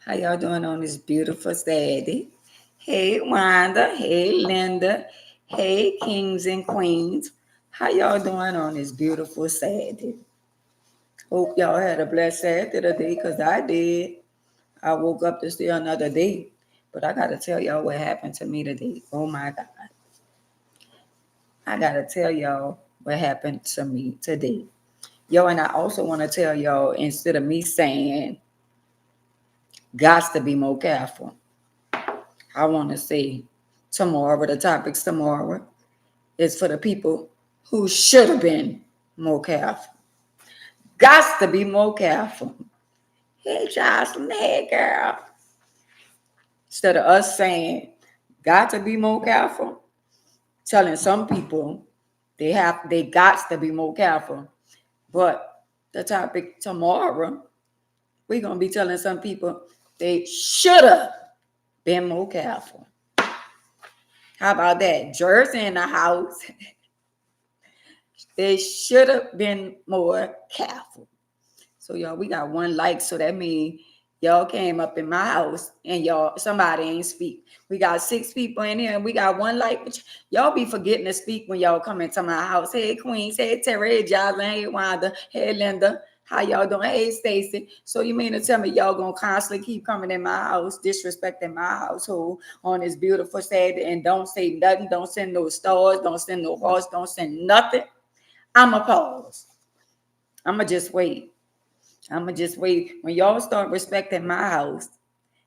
How y'all doing on this beautiful Saturday? Hey, Wanda. Hey, Linda. Hey, kings and queens. How y'all doing on this beautiful Saturday? Hope y'all had a blessed Saturday today, because I did. I woke up to see another day. But I got to tell y'all what happened to me today. Oh, my God. I got to tell y'all what happened to me today. Yo, and I also want to tell y'all, instead of me saying, got to be more careful, I want to say tomorrow, the topics tomorrow is for the people who should have been more careful. Got to be more careful. Hey, Jocelyn, hey, girl. Instead of us saying, got to be more careful, telling some people they got to be more careful. But the topic tomorrow, we're going to be telling some people they should have been more careful. How about that? Jersey in the house. They should have been more careful. So y'all, we got one like, so that means y'all came up in my house and y'all somebody ain't speak. We got 6 people in here and we got one like. Y'all be forgetting to speak when y'all come into my house. Hey Queens, hey Terry, hey Jocelyn, hey Wanda, hey Linda. How y'all doing? Hey Stacy. So you mean to tell me y'all gonna constantly keep coming in my house, disrespecting my household on this beautiful Saturday, and don't say nothing, don't send no stars, don't send no hearts, don't send nothing? I'ma pause. I'ma just wait. I'ma just wait. When y'all start respecting my house,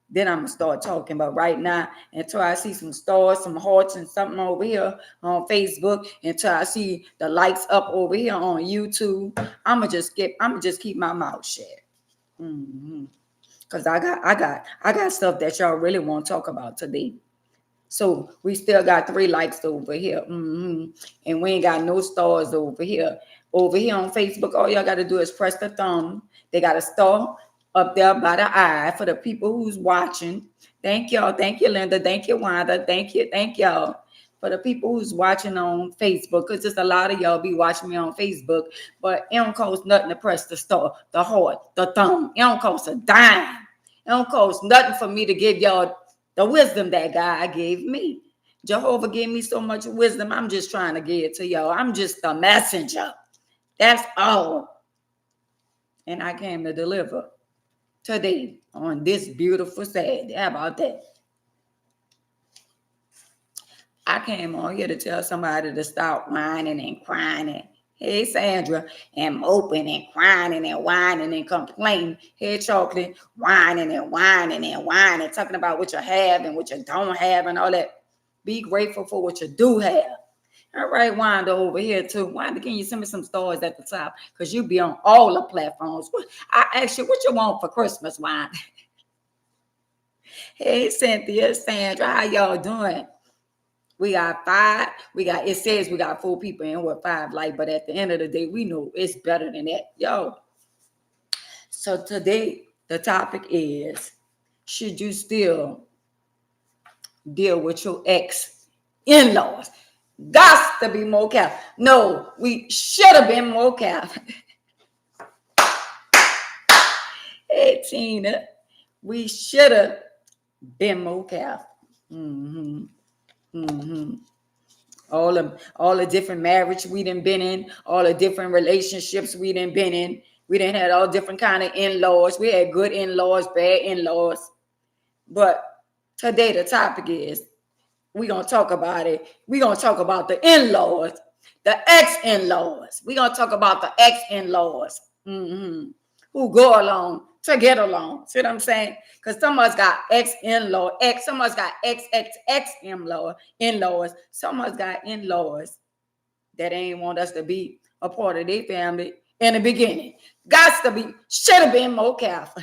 then I'm gonna start talking. But right now, until I see some stars, some hearts, and something over here on Facebook, until I see the lights up over here on YouTube, I'ma just keep my mouth shut. Cause I got stuff that y'all really want to talk about today. So we still got 3 likes over here. And we ain't got no stars over here. Over here on Facebook, all y'all got to do is press the thumb. They got a star up there by the eye for the people who's watching. Thank y'all. Thank you, Linda. Thank you, Wanda. Thank you. Thank y'all. For the people who's watching on Facebook, because just a lot of y'all be watching me on Facebook, but it don't cost nothing to press the star, the heart, the thumb. It don't cost a dime. It don't cost nothing for me to give y'all the wisdom that God gave me. Jehovah gave me so much wisdom. I'm just trying to give it to y'all. I'm just a messenger. That's all. And I came to deliver today on this beautiful Saturday. How about that? I came on here to tell somebody to stop whining and crying. Hey, Sandra, and moping and crying and whining and complaining. Hey, Chocolate, whining and whining and whining, talking about what you have and what you don't have and all that. Be grateful for what you do have. All right, Wanda over here too. Wanda, can you send me some stars at the top? Because you be on all the platforms. I asked you, what you want for Christmas, Wanda? Hey, Cynthia, Sandra, how y'all doing? We got 5. It says we got 4 people in with 5 like, but at the end of the day, we know it's better than that. Yo. So today, the topic is, should you still deal with your ex in-laws? Got to be more careful. No, we should have been more careful. Hey, Tina, we should have been more careful. All the different marriage we done been in, all the different relationships we done been in. We done had all different kind of in-laws. We had good in-laws, bad in-laws. But today the topic is, we're going to talk about it. We're going to talk about the in-laws, the ex-in-laws. We're going to talk about the ex-in-laws who go along to get along. See what I'm saying? Because some of us got ex-in-law, some of us got in-laws. Some of us got in-laws that ain't want us to be a part of their family in the beginning. Should have been more careful.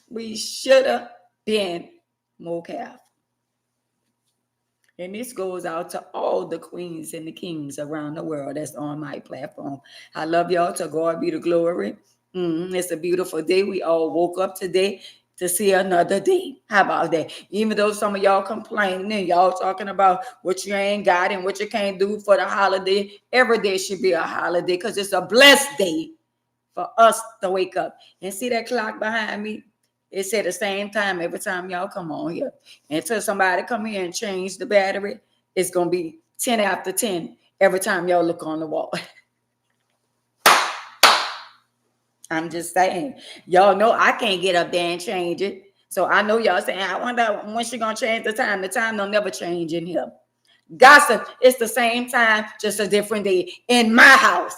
We should have been more careful. And this goes out to all the queens and the kings around the world that's on my platform. I love y'all. To God be the glory. It's a beautiful day. We all woke up today to see another day. How about that? Even though some of y'all complaining and y'all talking about what you ain't got and what you can't do for the holiday, every day should be a holiday because it's a blessed day for us to wake up. And see that clock behind me? It said the same time every time y'all come on here. Until somebody come here and change the battery, it's going to be 10 after 10 every time y'all look on the wall. I'm just saying. Y'all know I can't get up there and change it. So I know y'all saying, I wonder when she going to change the time. The time don't never change in here. Gossip, it's the same time, just a different day in my house.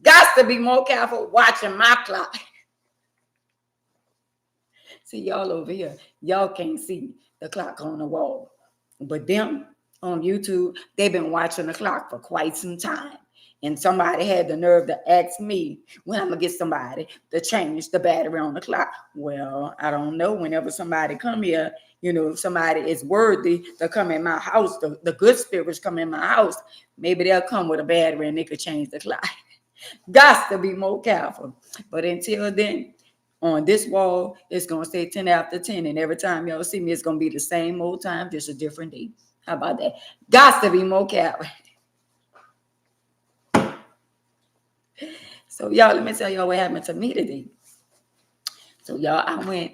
Got to be more careful watching my clock. See, y'all over here, y'all can't see the clock on the wall. But them on YouTube, they've been watching the clock for quite some time. And somebody had the nerve to ask me when I'm going to get somebody to change the battery on the clock. Well, I don't know. Whenever somebody come here, if somebody is worthy to come in my house, the good spirits come in my house, maybe they'll come with a battery and they could change the clock. Got to be more careful. But until then, on this wall, it's going to say 10 after 10. And every time y'all see me, it's going to be the same old time, just a different day. How about that? Got to be more careful. So, y'all, let me tell y'all what happened to me today. So, y'all, I went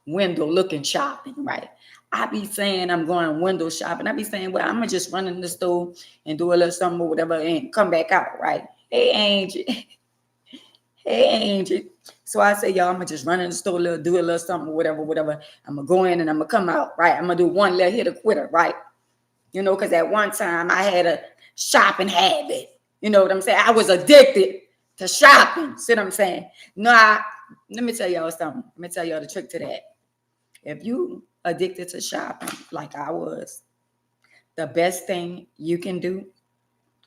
window looking shopping, right? I be saying I'm going window shopping. I be saying, well, I'm going to just run in the store and do a little something or whatever and come back out, right? Hey, Angie. Hey, Angie. So I say, y'all, I'm going to just run in the store, do a little something or whatever. I'm going to go in and I'm going to come out, right? I'm going to do one little hit of quitter, right? Because at one time I had a shopping habit. You know what I'm saying? I was addicted to shopping. See what I'm saying? No, let me tell y'all something. Let me tell y'all the trick to that. If you addicted to shopping like I was, the best thing you can do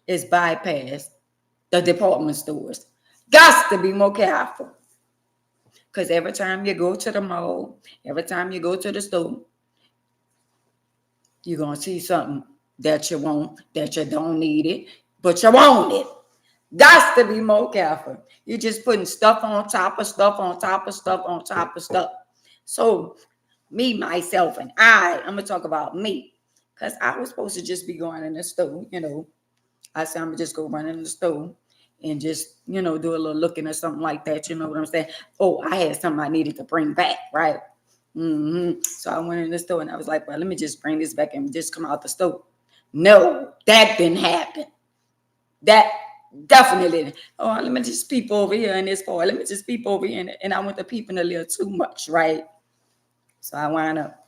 is bypass the department stores. Got to be more careful. Because every time you go to the mall, every time you go to the store, you're going to see something that you want, that you don't need it, but you want it. Got to be more careful. You're just putting stuff on top of stuff on top of stuff on top of stuff. So me, myself, and I'm going to talk about me. Because I was supposed to just be going in the store, I said, I'm going to just go run in the store and just, do a little looking or something like that. You know what I'm saying? Oh, I had something I needed to bring back, right? So I went in the store and I was like, well, let me just bring this back and just come out the store. No, that didn't happen. That definitely didn't. Oh, let me just peep over here in this part. Let me just peep over here. And I went to peeping a little too much, right? So I wound up.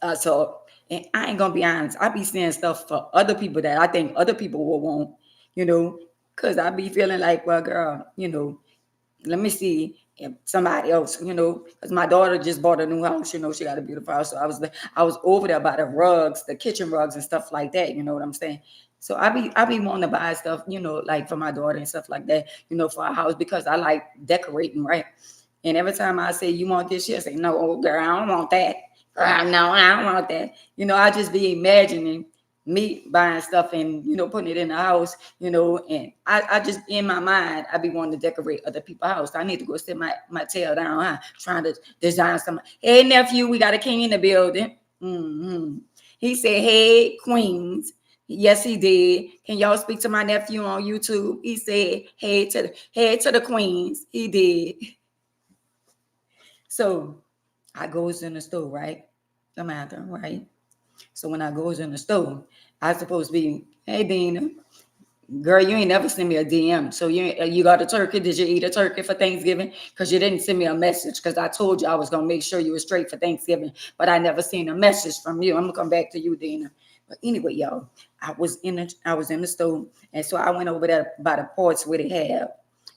And I ain't gonna be honest, I be seeing stuff for other people that I think other people will want, because I be feeling like, well, girl, let me see if somebody else, because my daughter just bought a new house, she got a beautiful house. So I was over there by the rugs, the kitchen rugs and stuff like that, you know what I'm saying? So I be wanting to buy stuff, like for my daughter and stuff like that, for our house, because I like decorating, right? And every time I say, you want this, she'll say, no, girl, I don't want that. No, I don't want that. I just be imagining me buying stuff and, putting it in the house, and I just, in my mind, I be wanting to decorate other people's house. I need to go sit my tail down, trying to design something. Hey, nephew, we got a king in the building. He said, hey, queens. Yes, he did. Can y'all speak to my nephew on YouTube? He said, hey to the queens. He did. So I goes in the store, right? Samantha, right? So when I goes in the store, I supposed to be, hey, Dina, girl, you ain't never send me a DM. So you got a turkey? Did you eat a turkey for Thanksgiving? Because you didn't send me a message, because I told you I was going to make sure you were straight for Thanksgiving, but I never seen a message from you. I'm going to come back to you, Dina. But anyway, y'all, I was in the store, and so I went over there by the porch where they have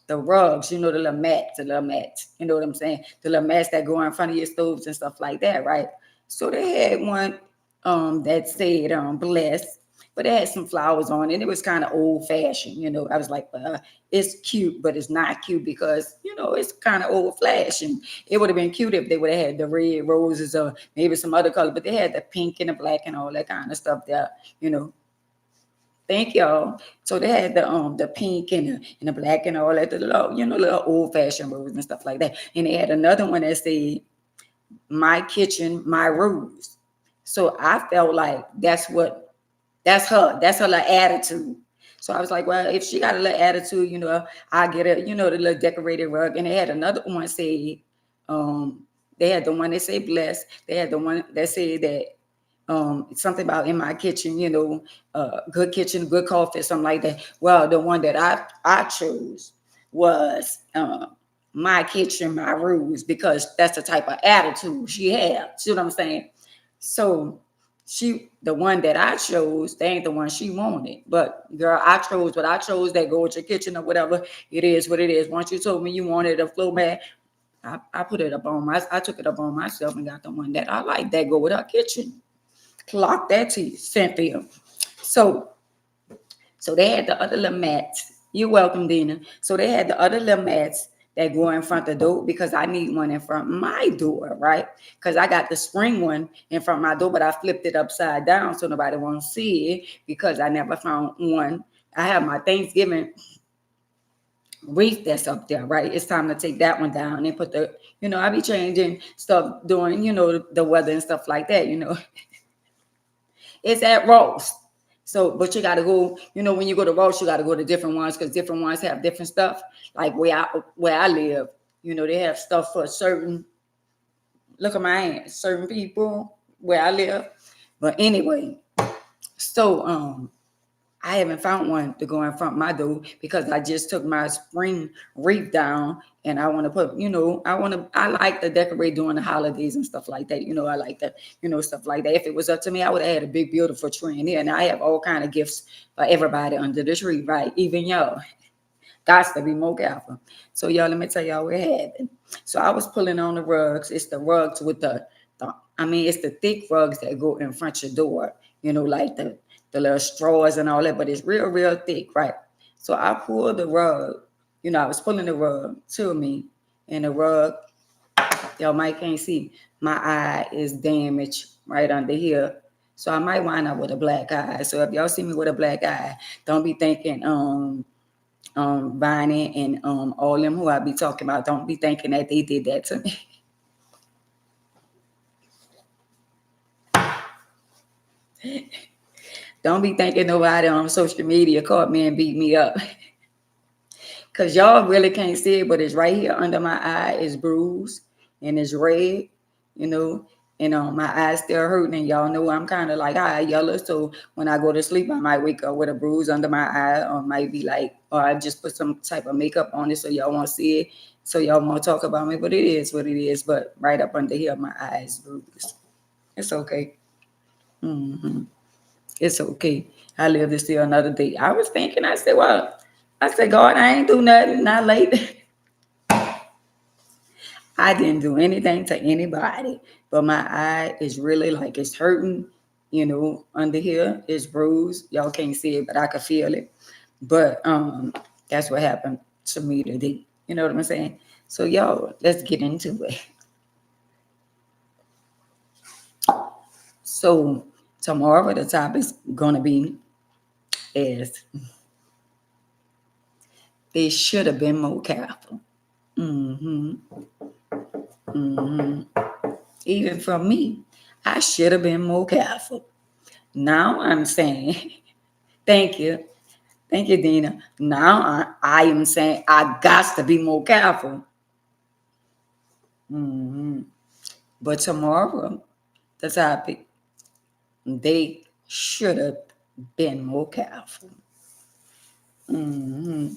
the rugs, the little mats, you know what I'm saying? The little mats that go in front of your stoves and stuff like that, right? So they had one that said bless, but it had some flowers on it. It was kind of old fashioned, I was like, it's cute, but it's not cute because, it's kind of old fashioned. It would have been cute if they would have had the red roses or maybe some other color, but they had the pink and the black and all that kind of stuff there, Thank y'all. So they had the pink and the black and all that, the little old fashioned rose and stuff like that. And they had another one that said, my kitchen, my rules. So I felt like that's her little attitude. So I was like, well, if she got a little attitude, I get it, the little decorated rug. And they had another one say, they had the one that said blessed. They had the one that said that something about in my kitchen, good kitchen, good coffee, something like that. Well, the one that I chose was my kitchen, my rules, because that's the type of attitude she had. See what I'm saying? So the one that I chose, they ain't the one she wanted. But girl, I chose what I chose. That go with your kitchen or whatever. It is what it is. Once you told me you wanted a flow mat, I put it up on I took it up on myself and got the one that I like that go with our kitchen. Clock that to you, Cynthia. So they had the other little mats. You're welcome, Dina. So they had the other little mats that go in front of the door because I need one in front of my door, right? Because I got the spring one in front of my door, but I flipped it upside down so nobody won't see it because I never found one. I have my Thanksgiving wreath that's up there, right? It's time to take that one down and put I be changing stuff during, the weather and stuff like that, It's at Ross. So, but you got to go, when you go to Ross, you got to go to different ones because different ones have different stuff. Like where I live, they have stuff for certain, look at my hand, certain people where I live. But anyway, so I haven't found one to go in front of my door because I just took my spring wreath down and I want to put, I like to decorate during the holidays and stuff like that. I like that, stuff like that. If it was up to me, I would have had a big, beautiful tree in here. And I have all kind of gifts for everybody under the tree, right? Even y'all. Got to be more careful. So y'all, let me tell y'all what happened. So I was pulling on the rugs. It's the rugs with it's the thick rugs that go in front of your door, like the little straws and all that, but it's real, real thick, right? So I pulled the rug, I was pulling the rug to me, and the rug, y'all might can't see, my eye is damaged right under here. So I might wind up with a black eye. So if y'all see me with a black eye, don't be thinking, Bonnie and all them who I be talking about, don't be thinking that they did that to me. Don't be thinking nobody on social media caught me and beat me up. Because y'all really can't see it, but it's right here under my eye. It's bruised and it's red, and my eye's still hurting. And y'all know I'm kind of like eye yellow. So when I go to sleep, I might wake up with a bruise under my eye, or might be like, or I just put some type of makeup on it so y'all won't see it. So y'all won't talk about me, but it is what it is. But right up under here, my eye is bruised. It's okay. Mm-hmm. It's okay. I live to see another day. I was thinking, I said, well, God, I ain't do nothing, not late. I didn't do anything to anybody, but my eye is really like it's hurting, under here. It's bruised. Y'all can't see it, but I can feel it. But that's what happened to me today. You know what I'm saying? So y'all, let's get into it. So tomorrow the topic's gonna be is they should have been more careful. Mm-hmm. Mm-hmm. Even for me, I should have been more careful. Now I'm saying, thank you. Thank you, Dina. Now I am saying I got to be more careful. Mm-hmm. But tomorrow, the topic, they should have been more careful. Mm-hmm.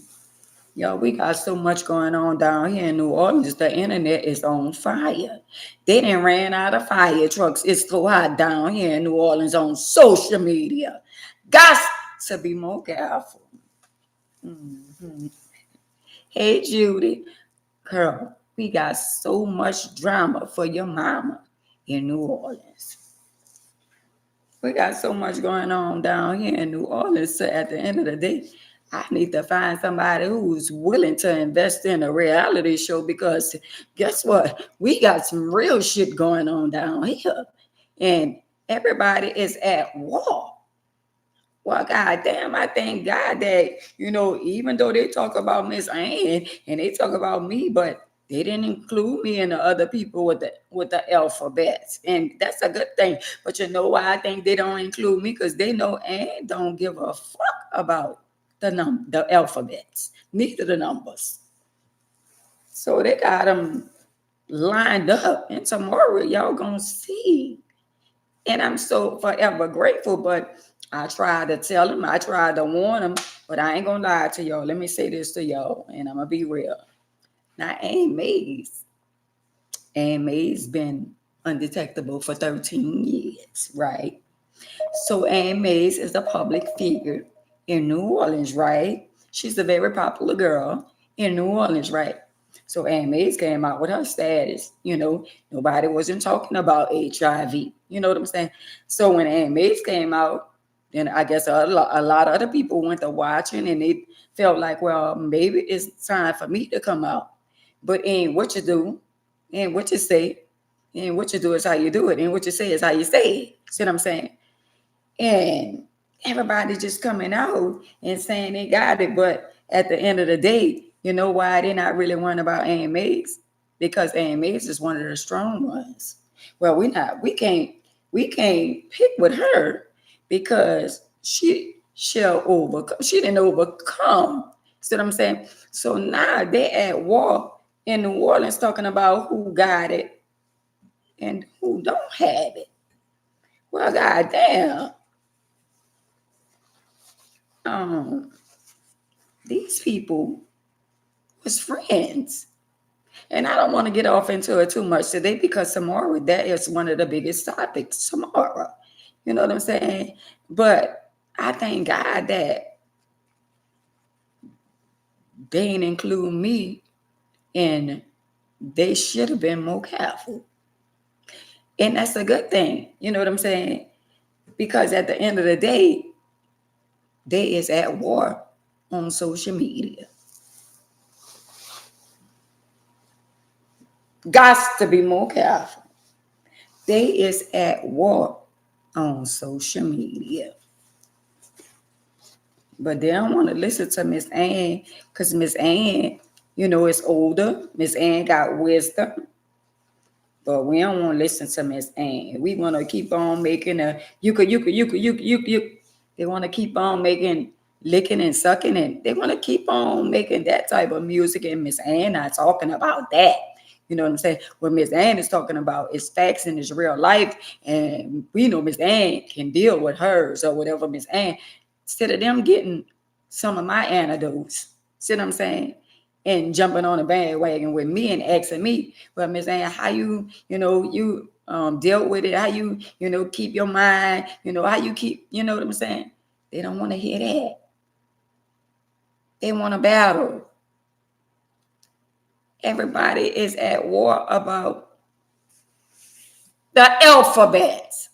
Yo, we got so much going on down here in New Orleans. The internet is on fire. They done ran out of fire trucks. It's so hot down here in New Orleans on social media. Got to be more careful. Mm-hmm. Hey, Judy. Girl, we got so much drama for your mama in New Orleans. We got so much going on down here in New Orleans. So at the end of the day, I need to find somebody who's willing to invest in a reality show because guess what? We got some real shit going on down here. And everybody is at war. Well, goddamn, I thank God that, even though they talk about Miss Ann and they talk about me, but they didn't include me in the other people with the alphabets. And that's a good thing. But you know why I think they don't include me? Because they know Ann don't give a fuck about the alphabets, neither the numbers. So they got them lined up, and tomorrow y'all gonna see. And I'm so forever grateful. But I tried to tell them, I tried to warn them, but I ain't gonna lie to y'all. Let me say this to y'all, and I'm gonna be real. Now, Aunt May's been undetectable for 13 years, right? So Aunt May's is a public figure in New Orleans, right? She's a very popular girl in New Orleans, right? So Aunt May's came out with her status. Nobody wasn't talking about HIV. You know what I'm saying? So when Aunt May's came out, then I guess a lot of other people went to watching, and they felt like, well, maybe it's time for me to come out. But ain't what you do, ain't what you say, and what you do is how you do it, and what you say is how you say it. See what I'm saying? And everybody just coming out and saying they got it. But at the end of the day, you know why they're not really worrying about Aunt May's? Because Aunt May's is one of the strong ones. Well, we can't pick with her because she'll overcome. She didn't overcome. See what I'm saying? So now they at war in New Orleans talking about who got it and who don't have it. Well, goddamn. um, these people was friends. And I don't want to get off into it too much today because tomorrow that is one of the biggest topics tomorrow. You know what I'm saying? But I thank God that they didn't include me, and they should have been more careful. And that's a good thing. You know what I'm saying? Because at the end of the day, they is at war on social media. Got to be more careful. They is at war on social media. But they don't want to listen to Miss Ann because Miss Ann, is older. Miss Ann got wisdom. But we don't want to listen to Miss Ann. We want to keep on making you. They want to keep on making licking and sucking, and they want to keep on making that type of music. And Miss Ann not talking about that. You know what I'm saying? What Miss Ann is talking about is facts and is real life. And we know Miss Ann can deal with hers or whatever. Miss Ann, instead of them getting some of my antidotes, see what I'm saying? And jumping on a bandwagon with me and asking me, well, Miss Ann, how you dealt with it, how you keep your mind, how you keep, you know what I'm saying? They don't want to hear that. They want to battle. Everybody is at war about the alphabets.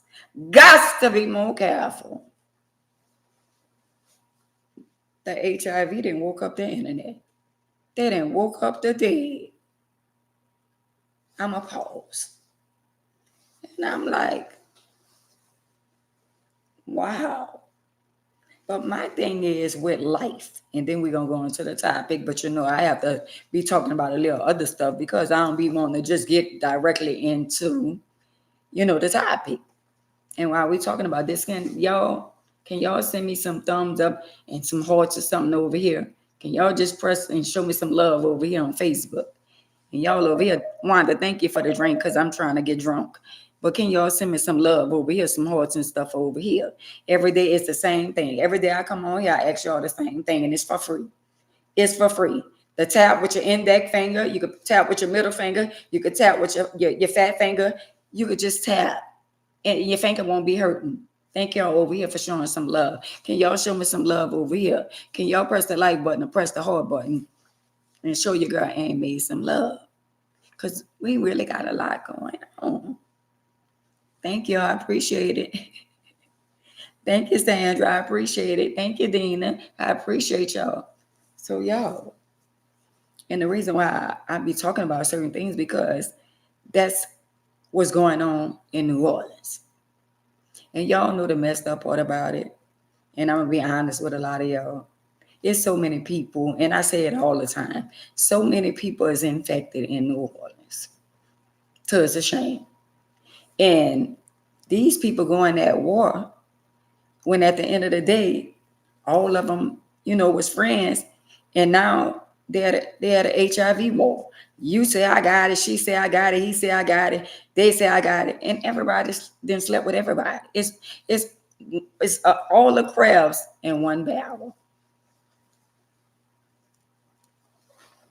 Got to be more careful. The HIV didn't woke up the internet. They didn't woke up the dead. I'm a pause. And I'm like, wow. But my thing is with life, and then we're going to go into the topic, but I have to be talking about a little other stuff because I don't be wanting to just get directly into, the topic. And while we're talking about this, can y'all send me some thumbs up and some hearts or something over here? Can y'all just press and show me some love over here on Facebook? And y'all over here, Wanda, thank you for the drink because I'm trying to get drunk. But can y'all send me some love over here, some hearts and stuff over here? Every day it's the same thing. Every day I come on here, I ask y'all the same thing, and it's for free. It's for free. The tap with your index finger, you could tap with your middle finger, you could tap with your fat finger, you could just tap, and your finger won't be hurting. Thank y'all over here for showing some love. Can y'all show me some love over here? Can y'all press the like button or press the heart button and show your girl Aunt May some love? Because we really got a lot going on. Thank you. I appreciate it. Thank you, Sandra. I appreciate it. Thank you, Dina. I appreciate y'all. So, y'all, and the reason why I be talking about certain things because that's what's going on in New Orleans. And y'all know the messed up part about it. And I'm going to be honest with a lot of y'all. There's so many people, and I say it all the time, so many people is infected in New Orleans. So it's a shame. And these people going at war when at the end of the day, all of them was friends, and now they're the HIV war. You say I got it, she say I got it, he say I got it, they say I got it, and everybody then slept with everybody. It's all the crabs in one barrel.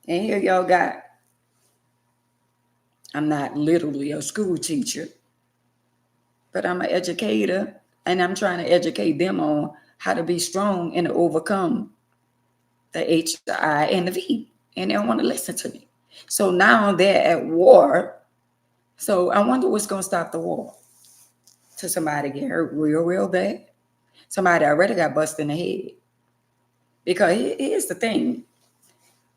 And here y'all got, I'm not literally a school teacher, but I'm an educator, and I'm trying to educate them on how to be strong and to overcome the HI and the V. And they don't want to listen to me. So now they're at war. So I wonder what's going to stop the war. Till somebody get hurt real, real bad. Somebody already got busted in the head. Because here's the thing.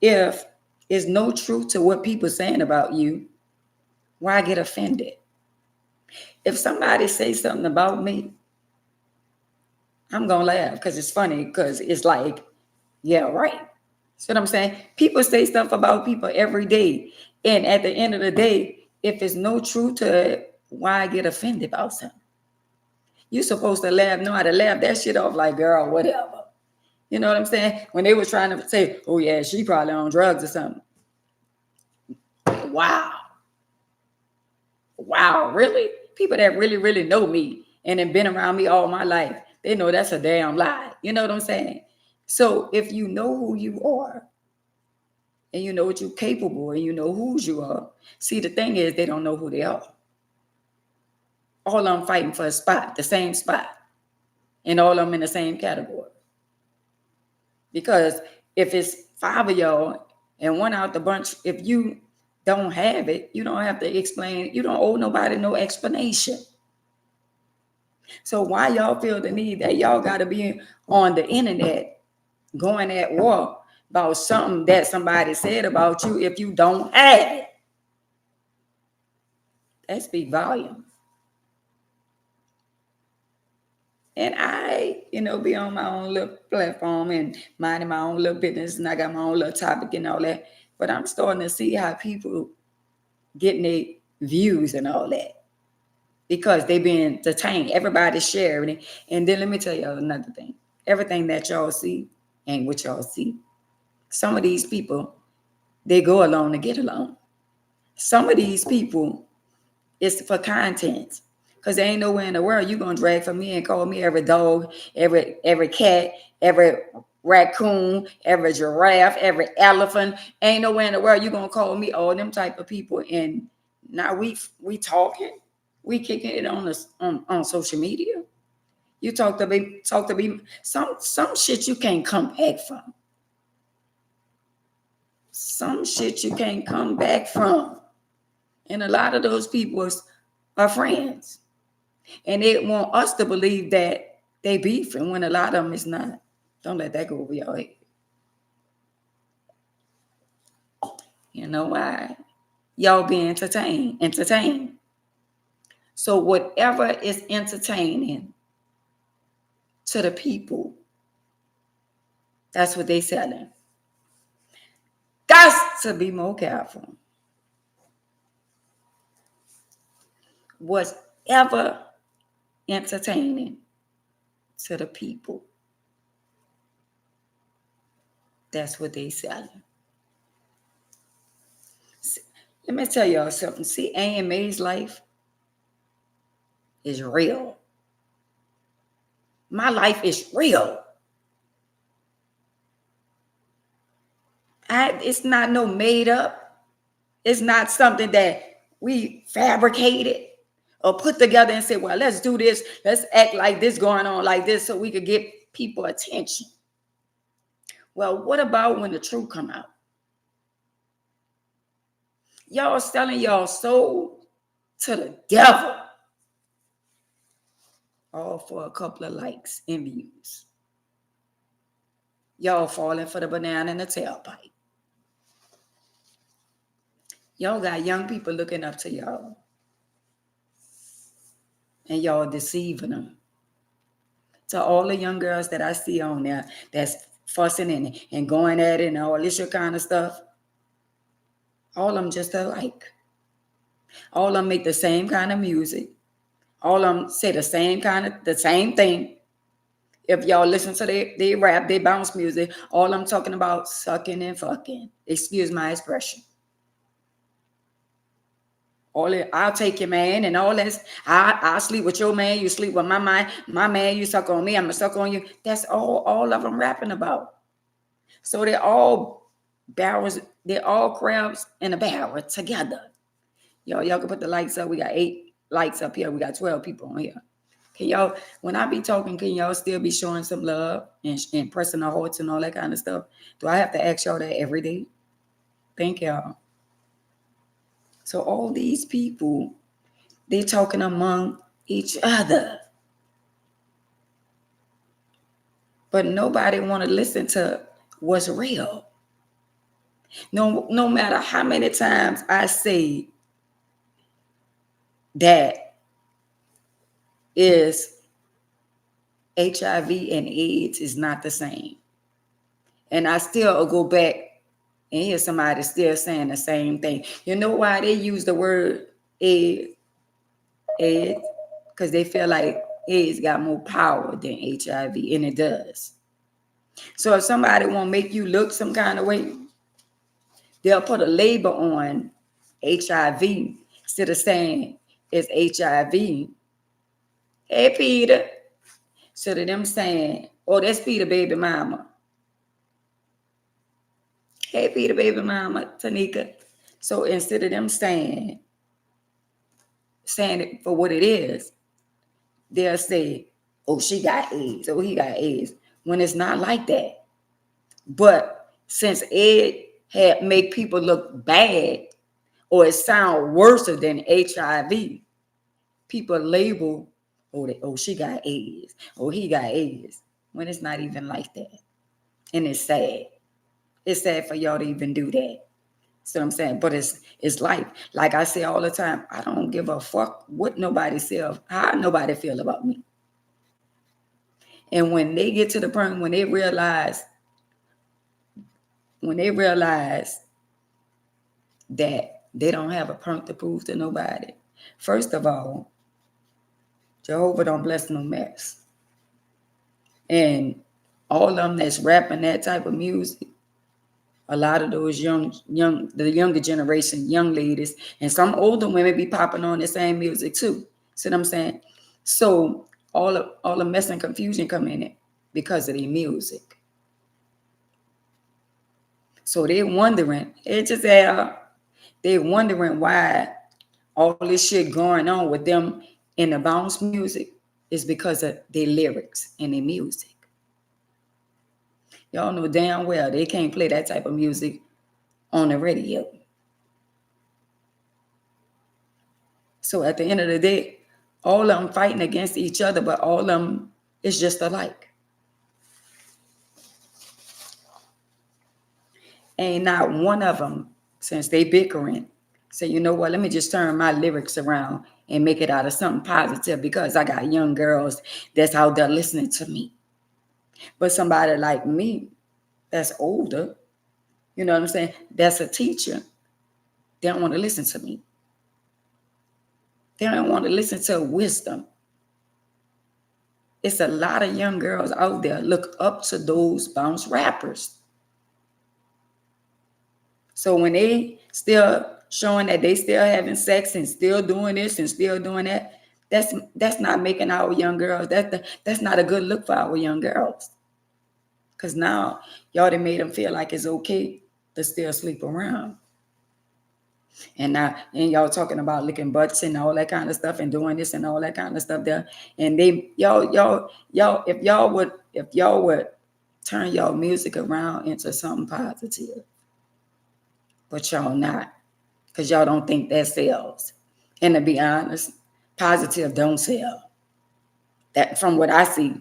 If there's no truth to what people saying about you, why get offended? If somebody says something about me, I'm going to laugh because it's funny, because it's like, yeah, right. See what I'm saying? People say stuff about people every day. And at the end of the day, if there's no truth to it, why get offended about something? You're supposed to laugh, know how to laugh that shit off, like, girl, whatever. You know what I'm saying? When they were trying to say, oh, yeah, she probably on drugs or something. Wow. Wow, really? People that really, really know me and have been around me all my life, they know that's a damn lie. You know what I'm saying? So if you know who you are, and you know what you're capable, and you know whose you are, see, the thing is, they don't know who they are. All of them fighting for a spot, the same spot, and all of them in the same category. Because if it's 5 of y'all and one out the bunch, if you don't have it, you don't have to explain. You don't owe nobody no explanation. So why y'all feel the need that y'all got to be on the internet going at war about something that somebody said about you if you don't have it? That speaks volume. And I, be on my own little platform and minding my own little business, and I got my own little topic and all that. But I'm starting to see how people getting their views and all that because they being entertained. Everybody's sharing it. And then let me tell y'all another thing. Everything that y'all see ain't what y'all see. Some of these people, they go along to get along. Some of these people, it's for content. Because there ain't nowhere in the world you gonna drag for me and call me every dog, every cat, every raccoon, every giraffe, every elephant. Ain't nowhere in the world you gonna call me all them type of people. And now we talking, we kicking it on social media. You talk to me some shit you can't come back from. Some shit you can't come back from. And a lot of those people are friends. And they want us to believe that they beefing when a lot of them is not. Don't let that go over your head. You know why? Y'all be entertained. So whatever is entertaining to the people, that's what they selling. Got to be more careful. Whatever entertaining to the people, that's what they selling. Let me tell y'all something. See, AMA's life is real. My life is real. It's not no made up. It's not something that we fabricated or put together and said, well, let's do this. Let's act like this going on like this so we could get people attention. Well, what about when the truth come out? Y'all selling y'all soul to the devil, all for a couple of likes and views. Y'all falling for the banana in the tailpipe. Y'all got young people looking up to y'all, and y'all deceiving them. To all the young girls that I see on there that's fussing and going at it and all this kind of stuff, all of them just alike. All of them make the same kind of music. All of them say the same thing. If y'all listen to they rap, they bounce music, all I'm talking about sucking and fucking. Excuse my expression. All it, I'll take your man and all that. I sleep with your man, you sleep with my man, you suck on me, I'm gonna suck on you. That's all of them rapping about. So they're all barrels, they're all crabs in a barrel together. Y'all can put the lights up. We got 8 lights up here. We got 12 people on here. Can y'all, when I be talking, can y'all still be showing some love and pressing the hearts and all that kind of stuff? Do I have to ask y'all that every day? Thank y'all. So all these people, they talking among each other. But nobody want to listen to what's real. No matter how many times I say that is HIV and AIDS is not the same. And I still go back and hear somebody still saying the same thing. You know why they use the word AIDS? AIDS? Because they feel like AIDS got more power than HIV, and it does. So if somebody want to make you look some kind of way, they'll put a label on HIV instead of saying it's HIV. Hey, Peter. So to them saying, oh, that's Peter baby mama. Hey, Peter baby mama, Tanika. So instead of them saying it for what it is, they'll say, oh, she got AIDS, oh, he got AIDS, when it's not like that. But since it had make people look bad or it sound worse than HIV, people label, oh, she got AIDS, oh, he got AIDS, when it's not even like that. And it's sad. It's sad for y'all to even do that. So I'm saying, but it's life. Like I say all the time, I don't give a fuck what nobody says, how nobody feel about me. And when they get to the point when they realize that they don't have a point to prove to nobody, first of all, Jehovah don't bless no mess. And all of them that's rapping that type of music, a lot of those the younger generation, young ladies, and some older women be popping on the same music too. See what I'm saying? So all the mess and confusion come in it because of the music. So they're wondering, they're wondering why all this shit going on with them in the bounce music is because of their lyrics and their music. Y'all know damn well they can't play that type of music on the radio. So at the end of the day, all of them fighting against each other, but all of them is just alike. Ain't not one of them, since they bickering, say, you know what, let me just turn my lyrics around and make it out of something positive because I got young girls that's out there listening to me. But somebody like me that's older, you know what I'm saying, that's a teacher, they don't want to listen to me. They don't want to listen to wisdom. It's a lot of young girls out there look up to those bounce rappers. So when they still showing that they still having sex and still doing this and still doing that, that's not making our young girls. That's not a good look for our young girls. Because now y'all done made them feel like it's okay to still sleep around. And y'all talking about licking butts and all that kind of stuff and doing this and all that kind of stuff there. And y'all, if y'all would turn y'all music around into something positive, but y'all not, because y'all don't think that sells. And to be honest, positive don't sell. That from what I see,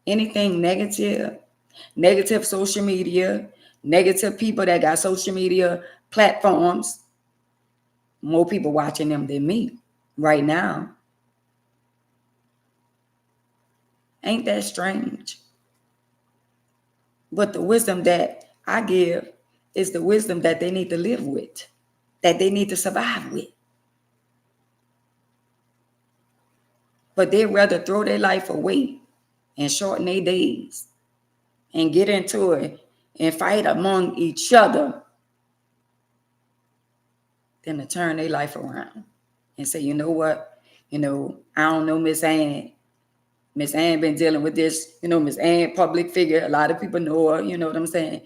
anything negative social media, negative people that got social media platforms, more people watching them than me right now. Ain't that strange? But the wisdom that I give is the wisdom that they need to live with, that they need to survive with. But they'd rather throw their life away and shorten their days and get into it and fight among each other than to turn their life around and say, you know what? I don't know Miss Ann. Miss Ann been dealing with this, Miss Ann, public figure. A lot of people know her, you know what I'm saying?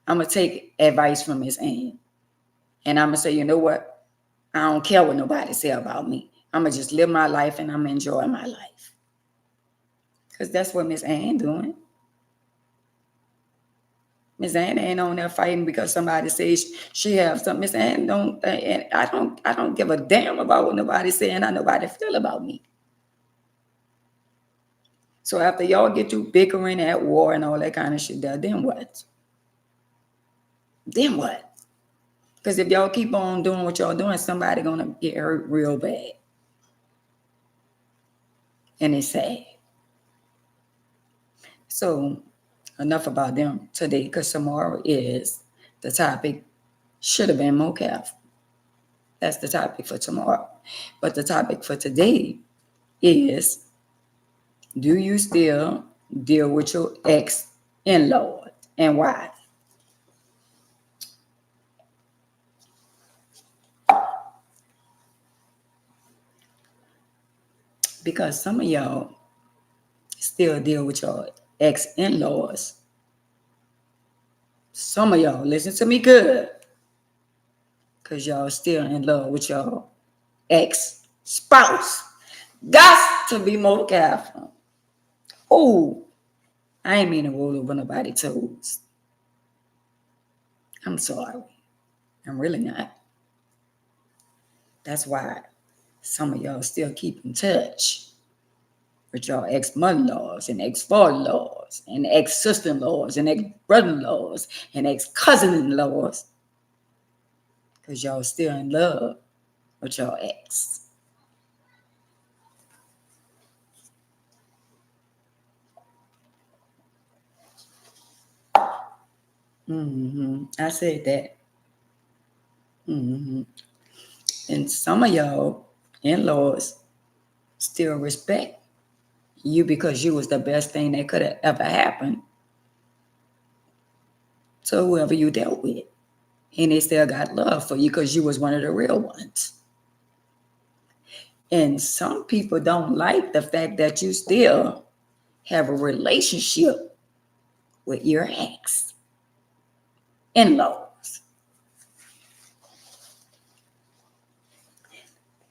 I'm going to take advice from Miss Ann. And I'm going to say, you know what? I don't care what nobody say about me. I'm going to just live my life and I'm going to enjoy my life. Because that's what Miss Ann doing. Miss Ann ain't on there fighting because somebody says she have something. Miss Ann don't, and I don't give a damn about what nobody saying, how nobody feel about me. So after y'all get through bickering at war and all that kind of shit, then what? Then what? Because if y'all keep on doing what y'all doing, somebody gonna get hurt real bad. And it's sad. So enough about them today, because tomorrow is the topic. Should have been more careful. That's the topic for tomorrow. But the topic for today is, do you still deal with your ex-in-law and why? Because some of y'all still deal with your ex-in-laws. Some of y'all, listen to me good, because y'all still in love with your ex-spouse. Got to be more careful. Oh, I ain't mean to roll over nobody's toes. I'm sorry. I'm really not. That's why some of y'all still keep in touch with your ex-mother-in-laws and ex-father-in-laws and ex-sister-in-laws and ex-brother-in-laws and ex-cousin-in-laws, because y'all still in love with your ex. I said that. And some of y'all in-laws still respect you because you was the best thing that could have ever happened to whoever you dealt with. And they still got love for you because you was one of the real ones. And some people don't like the fact that you still have a relationship with your ex in-laws.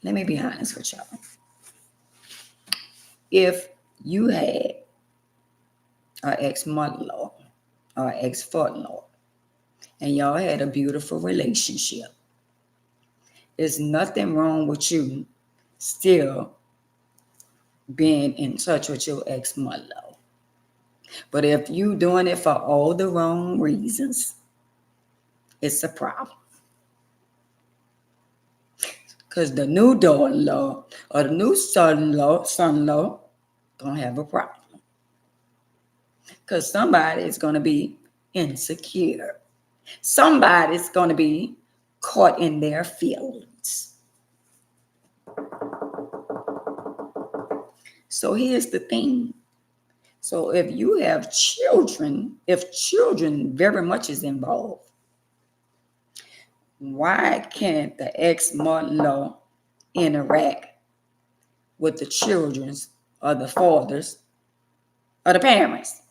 Let me be honest with y'all. If you had an ex-mother-in-law or ex-father-in-law and y'all had a beautiful relationship, there's nothing wrong with you still being in touch with your ex-mother-in-law. But if you doing it for all the wrong reasons, it's a problem. Because the new daughter-in-law or the new son-in-law gonna have a problem. Because somebody is gonna be insecure. Somebody's gonna be caught in their feelings. So here's the thing. So if you have children, if children very much is involved, why can't the ex-mother-in-law interact with the children's or the fathers or the parents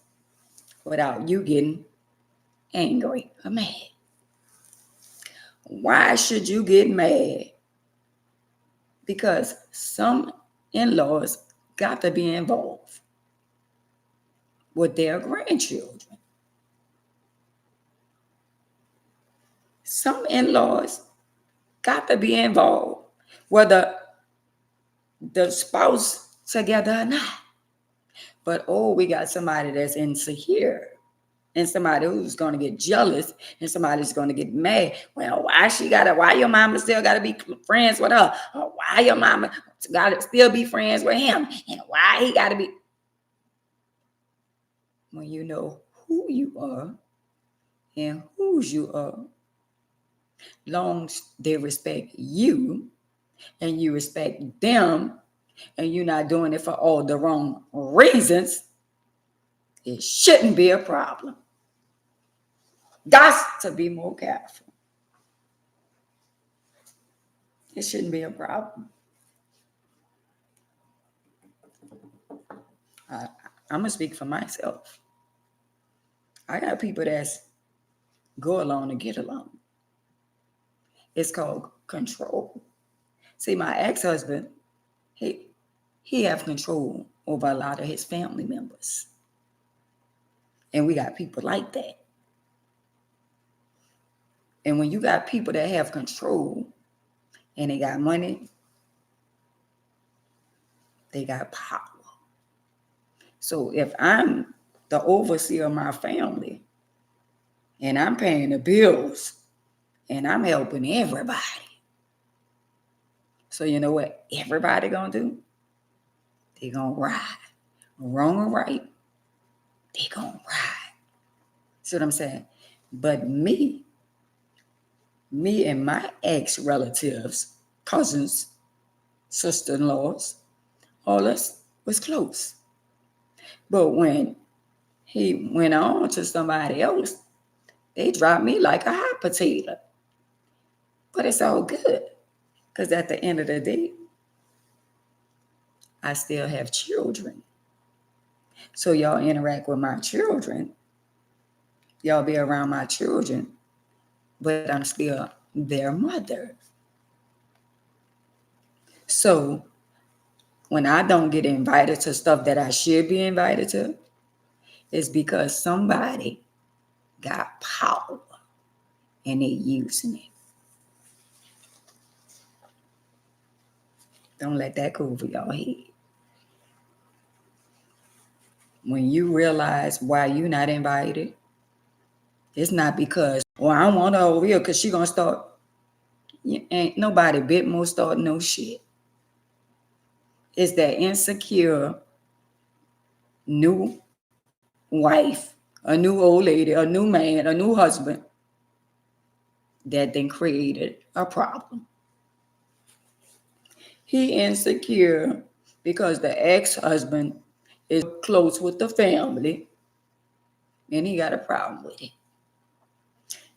without you getting angry or mad? Why should you get mad? Because some in-laws got to be involved with their grandchildren. Some in-laws got to be involved, whether the spouse together or not. But we got somebody that's insecure and somebody who's going to get jealous and somebody's going to get mad. Well, why your mama still got to be friends with her? Or why your mama got to still be friends with him? And why he got to be? When you know who you are and whose you are, long as they respect you and you respect them and you're not doing it for all the wrong reasons, It shouldn't be a problem. Got to be more careful. It shouldn't be a problem. I'm going to speak for myself. I got people that's go along to get along. It's called control. See, my ex-husband, he have control over a lot of his family members. And we got people like that. And when you got people that have control and they got money, they got power. So if I'm the overseer of my family and I'm paying the bills and I'm helping everybody, so you know what everybody gonna do? They gonna ride. Wrong or right, they gonna ride. See what I'm saying? But me and my ex-relatives, cousins, sister-in-laws, all us was close. But when he went on to somebody else, they dropped me like a hot potato. But it's all good. Because at the end of the day, I still have children. So y'all interact with my children. Y'all be around my children. But I'm still their mother. So when I don't get invited to stuff that I should be invited to, it's because somebody got power and they using it. Don't let that go over your head. When you realize why you're not invited, it's not because, well, I want her over here because she's going to start. Ain't nobody bit more start no shit. It's that insecure new wife, a new old lady, a new man, a new husband that then created a problem. He insecure because the ex-husband is close with the family and he got a problem with it.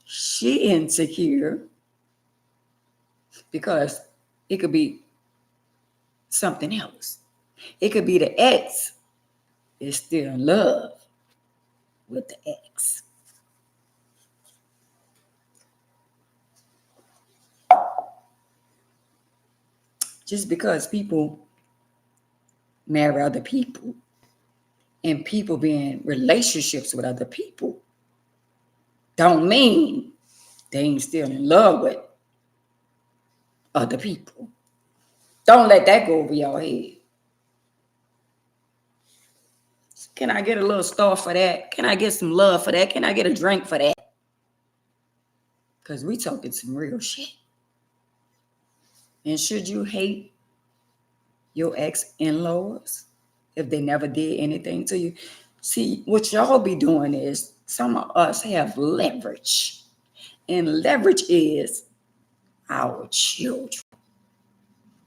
She insecure because it could be something else. It could be the ex is still in love with the ex. Just because people marry other people and people be in relationships with other people don't mean they ain't still in love with other people. Don't let that go over your head. Can I get a little star for that? Can I get some love for that? Can I get a drink for that? Because we talking some real shit. And should you hate your ex-in-laws if they never did anything to you? See, what y'all be doing is some of us have leverage. And leverage is our children.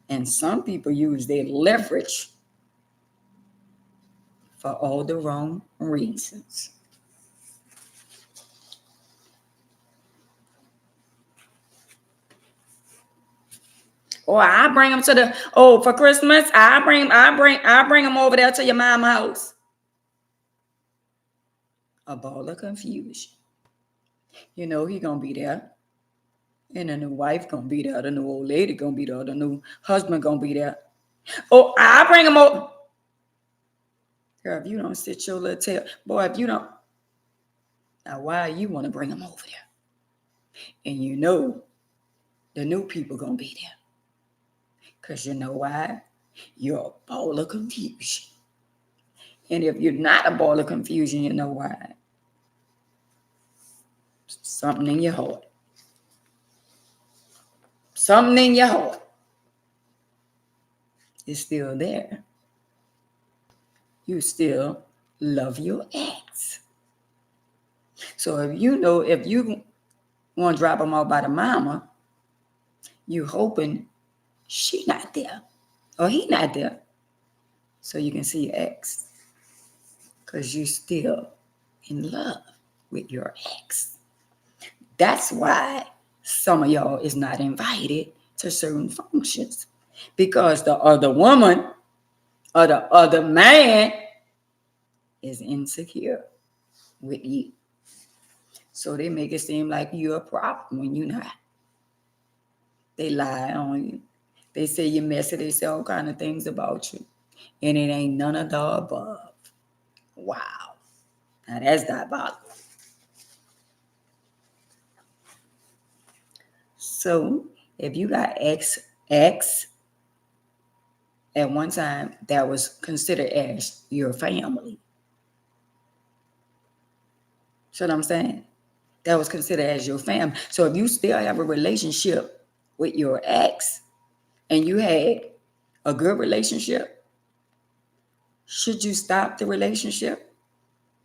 And some people use their leverage for all the wrong reasons. Or I bring them to for Christmas, I bring them over there to your mama's house. A ball of confusion. You know he gonna be there. And the new wife gonna be there, the new old lady gonna be there, the new husband gonna be there. Oh, I bring them over. Girl, if you don't sit your little tail, boy, if you don't, now why you want to bring them over there? And you know the new people gonna be there. Because you know why? You're a ball of confusion. And if you're not a ball of confusion, you know why? Something in your heart. Something in your heart is still there. You still love your ex. So if you want to drop them off by the mama, you hoping she not there or he not there so you can see your ex. because you're still in love with your ex. That's why some of y'all is not invited to certain functions, because the other woman or the other man is insecure with you. So they make it seem like you're a problem when you're not. They lie on you. They say you're messy. They say all kind of things about you. And it ain't none of the above. Wow. Now that's diabolical. So if you got ex at one time, that was considered as your family. See what I'm saying? That was considered as your family. So if you still have a relationship with your ex and you had a good relationship, should you stop the relationship?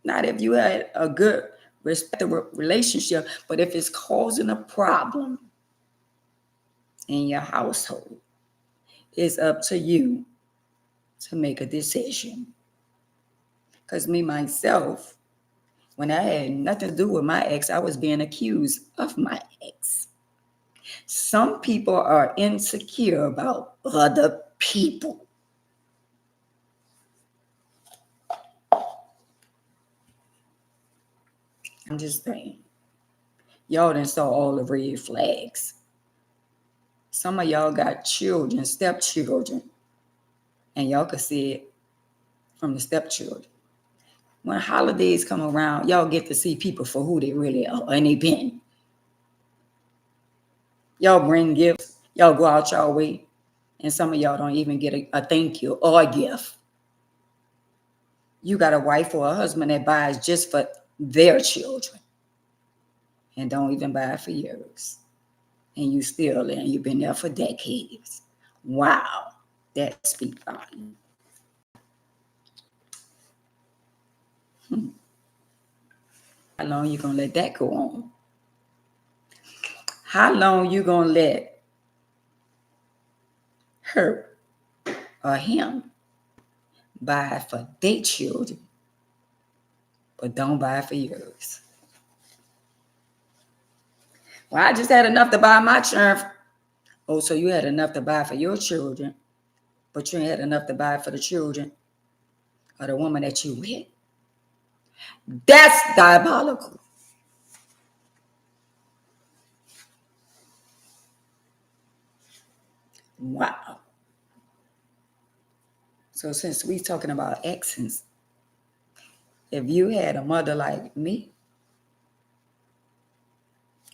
Not if you had a good, respectable relationship, but if it's causing a problem in your household, it's up to you to make a decision. Because me, myself, when I had nothing to do with my ex, I was being accused of my ex. Some people are insecure about other people. I'm just saying. Y'all done saw all the red flags. Some of y'all got children, stepchildren, and y'all could see it from the stepchildren. When holidays come around, y'all get to see people for who they really are, and they been. Y'all bring gifts, y'all go out y'all way, and some of y'all don't even get a thank you or a gift. You got a wife or a husband that buys just for their children and don't even buy for yours. And you still there, and you've been there for decades. Wow, that speaks volumes. How long you gonna let that go on? How long you gonna let her or him buy for their children, but don't buy for yours? Well, I just had enough to buy my children. Oh, so you had enough to buy for your children, but you ain't had enough to buy for the children of the woman that you with? That's diabolical. Wow. So since we talking about exes, if you had a mother like me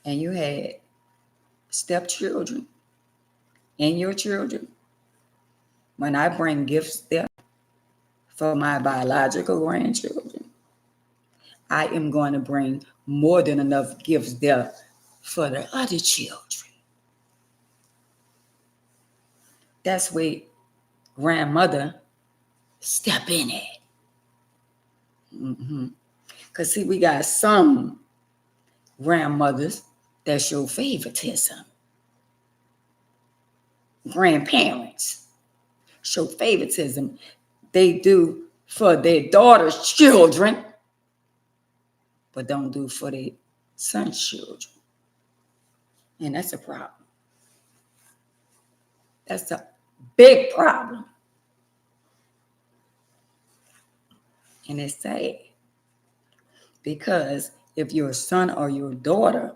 and you had stepchildren and your children, when I bring gifts there for my biological grandchildren, I am going to bring more than enough gifts there for the other children. That's where grandmother step in it. Because see, we got some grandmothers that show favoritism. Grandparents show favoritism. They do for their daughter's children, but don't do for their son's children. And that's a problem. That's a big problem. And it's sad. Because if your son or your daughter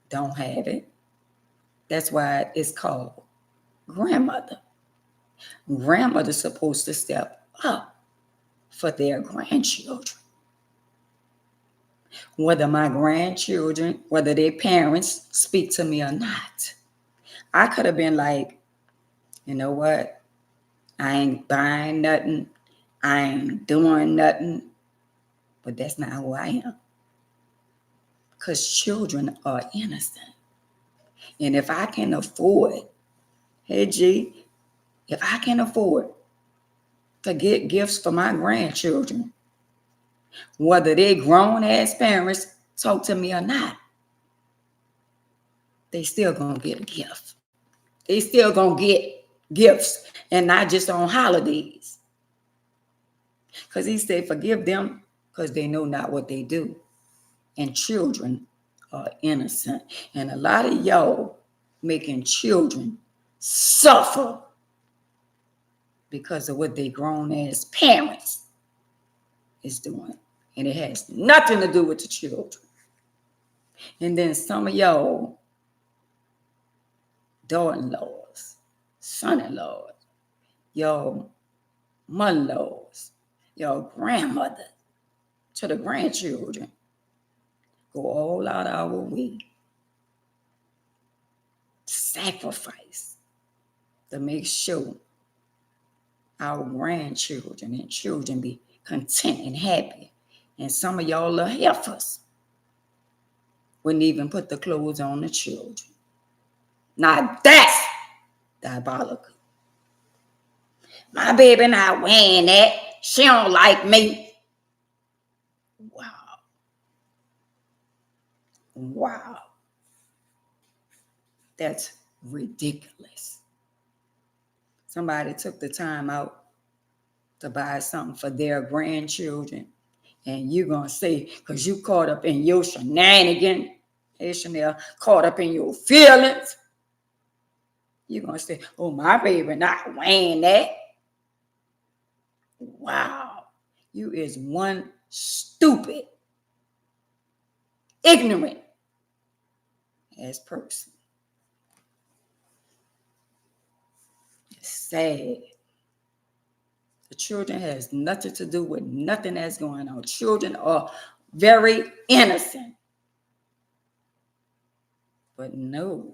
don't have it, that's why it's called grandmother. Grandmother's supposed to step up for their grandchildren. Whether my grandchildren, whether their parents speak to me or not. I could have been like, you know what? I ain't buying nothing. I ain't doing nothing. But that's not who I am. Because children are innocent. And if I can afford, hey G, if I can afford to get gifts for my grandchildren, whether they grown ass parents talk to me or not, they still gonna get a gift. They still gonna get gifts, and not just on holidays. Because he said, forgive them because they know not what they do. And children are innocent. And a lot of y'all making children suffer because of what they grown as parents is doing. And it has nothing to do with the children. And then some of y'all daughter-in-laws, son-in-laws, y'all mother-in-laws, y'all grandmother to the grandchildren go all out our way, sacrifice to make sure our grandchildren and children be content and happy. And some of y'all little heifers wouldn't even put the clothes on the children. Now that's diabolical. My baby not wearing that. She don't like me. Wow. Wow. That's ridiculous. Somebody took the time out to buy something for their grandchildren. And you're going to say, because you caught up in your shenanigan, hey Chanel, caught up in your feelings, you're going to say, oh, my baby not wearing that. Wow. You is one stupid, ignorant ass person. It's sad. The children has nothing to do with nothing that's going on. Children are very innocent. But no,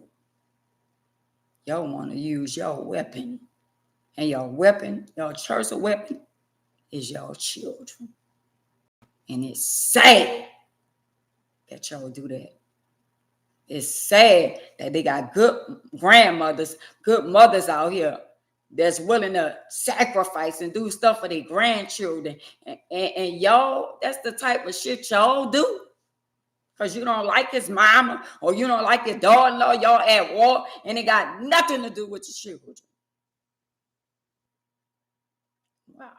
y'all want to use your weapon. And your weapon, your chosen weapon, is your children. And it's sad that y'all do that. It's sad that they got good grandmothers, good mothers out here that's willing to sacrifice and do stuff for their grandchildren. And y'all, that's the type of shit y'all do. Because you don't like his mama or you don't like your daughter-in-law, y'all at war, and it got nothing to do with your children. Wow.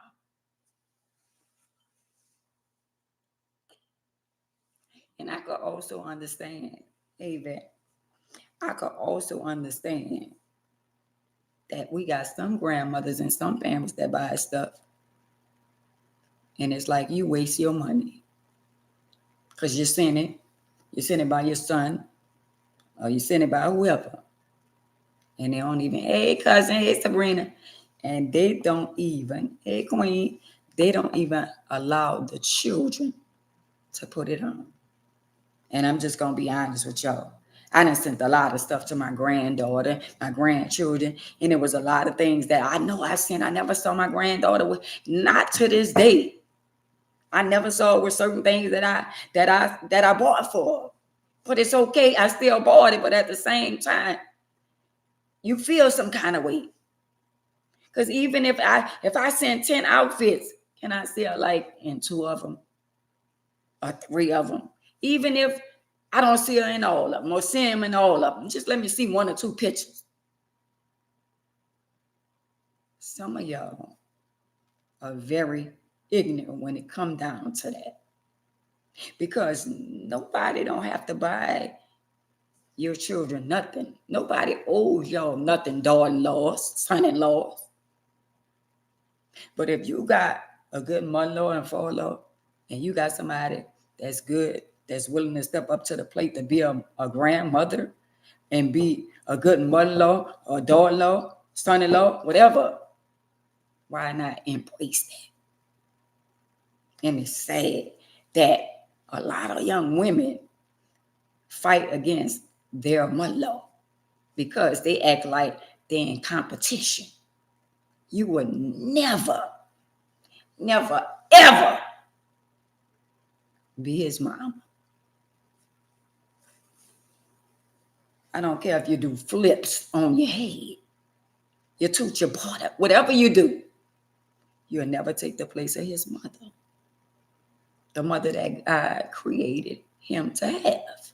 And I could also understand, Yvette, I could also understand that we got some grandmothers and some families that buy stuff. And it's like you waste your money. Because you're sending it by your son, or you send it by whoever. And they don't even, hey cousin, hey Sabrina. And they don't even, hey queen, they don't even allow the children to put it on. And I'm just going to be honest with y'all. I done sent a lot of stuff to my granddaughter, my grandchildren, and it was a lot of things that I know I sent. I never saw my granddaughter with, not to this day. I never saw it with certain things that I bought for. But it's okay. I still bought it, but at the same time, you feel some kind of way. Because even if I send 10 outfits, can I sell like in 2 of them or 3 of them? Even if I don't see her in all of them or see them in all of them, just let me see 1 or 2 pictures. Some of y'all are very ignorant when it comes down to that. Because nobody don't have to buy your children nothing. Nobody owes y'all nothing, daughter-in-laws, son-in-laws. But if you got a good mother-in-law and father-in-law, and you got somebody that's good, that's willing to step up to the plate to be a grandmother and be a good mother-in-law or daughter-in-law, son-in-law, whatever, why not embrace that? And it's sad that a lot of young women fight against their mother-in-law because they act like they're in competition. You would never, ever be his mom. I don't care if you do flips on your head, you toot your butt up, whatever you do, you'll never take the place of his mother. The mother that God created him to have.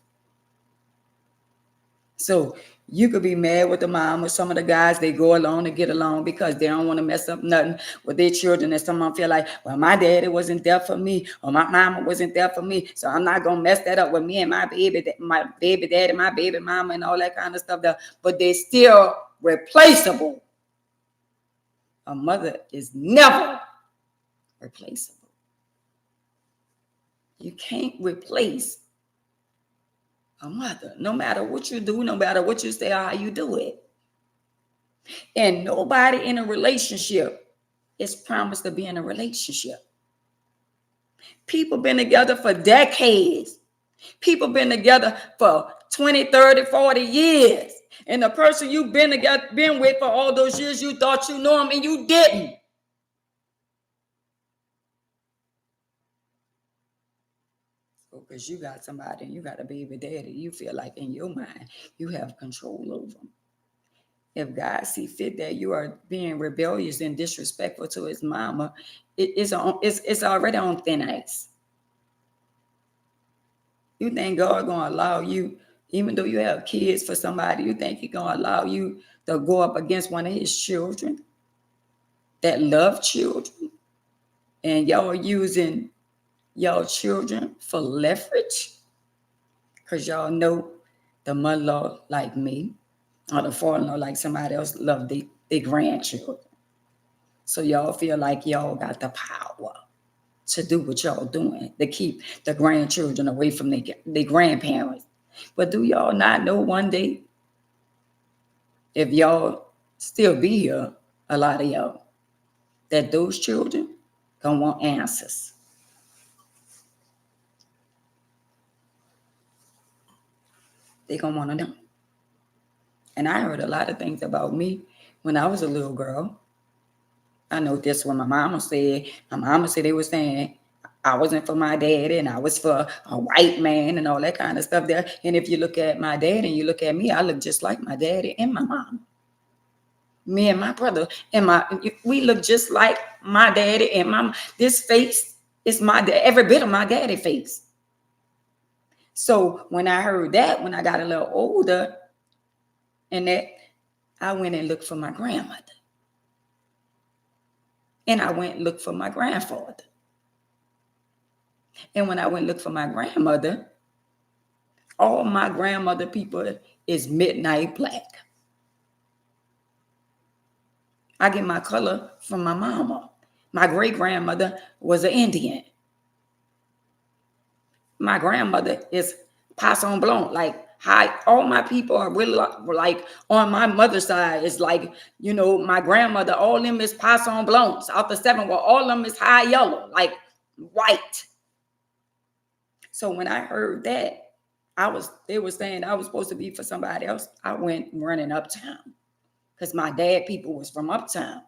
So you could be mad with the mom or some of the guys, they go along to get along because they don't want to mess up nothing with their children. And someone feel like, well, my daddy wasn't there for me or my mama wasn't there for me. So I'm not going to mess that up with me and my baby daddy, my baby mama and all that kind of stuff. But they're still replaceable. A mother is never replaceable. You can't replace a mother, no matter what you do, no matter what you say or how you do it. And nobody in a relationship is promised to be in a relationship. People been together for decades. People been together for 20, 30, 40 years. And the person you've been with for all those years, you thought you knew him and you didn't. Because you got somebody and you got a baby daddy, you feel like in your mind you have control over them. If God see fit that you are being rebellious and disrespectful to his mama, it's already on thin ice. You think God gonna allow you, even though you have kids for somebody, you think he's gonna allow you to go up against one of his children that love children, and y'all using y'all children for leverage? Because y'all know the mother-in-law like me or the father-in-law like somebody else love their grandchildren. So y'all feel like y'all got the power to do what y'all doing, to keep the grandchildren away from their grandparents. But do y'all not know one day, if y'all still be here, a lot of y'all, that those children gonna want answers. They gonna want to know. And I heard a lot of things about me when I was a little girl. I know this what my mama said. My mama said they were saying I wasn't for my daddy and I was for a white man and all that kind of stuff there. And if you look at my dad and you look at me, I look just like my daddy and my mom. Me and my brother we look just like my daddy and my this face is every bit of my daddy face. So when I heard that, when I got a little older, and that I went and looked for my grandmother. And I went and looked for my grandfather. And when I went and looked for my grandmother, all my grandmother people is midnight black. I get my color from my mama. My great grandmother was an Indian. My grandmother is Poisson Blanc, like all my people are really like on my mother's side is like, my grandmother, all of them is Poisson Blancs out the 7, well, all of them is high yellow, like white. So when I heard that, they were saying I was supposed to be for somebody else. I went running uptown because my dad people was from uptown.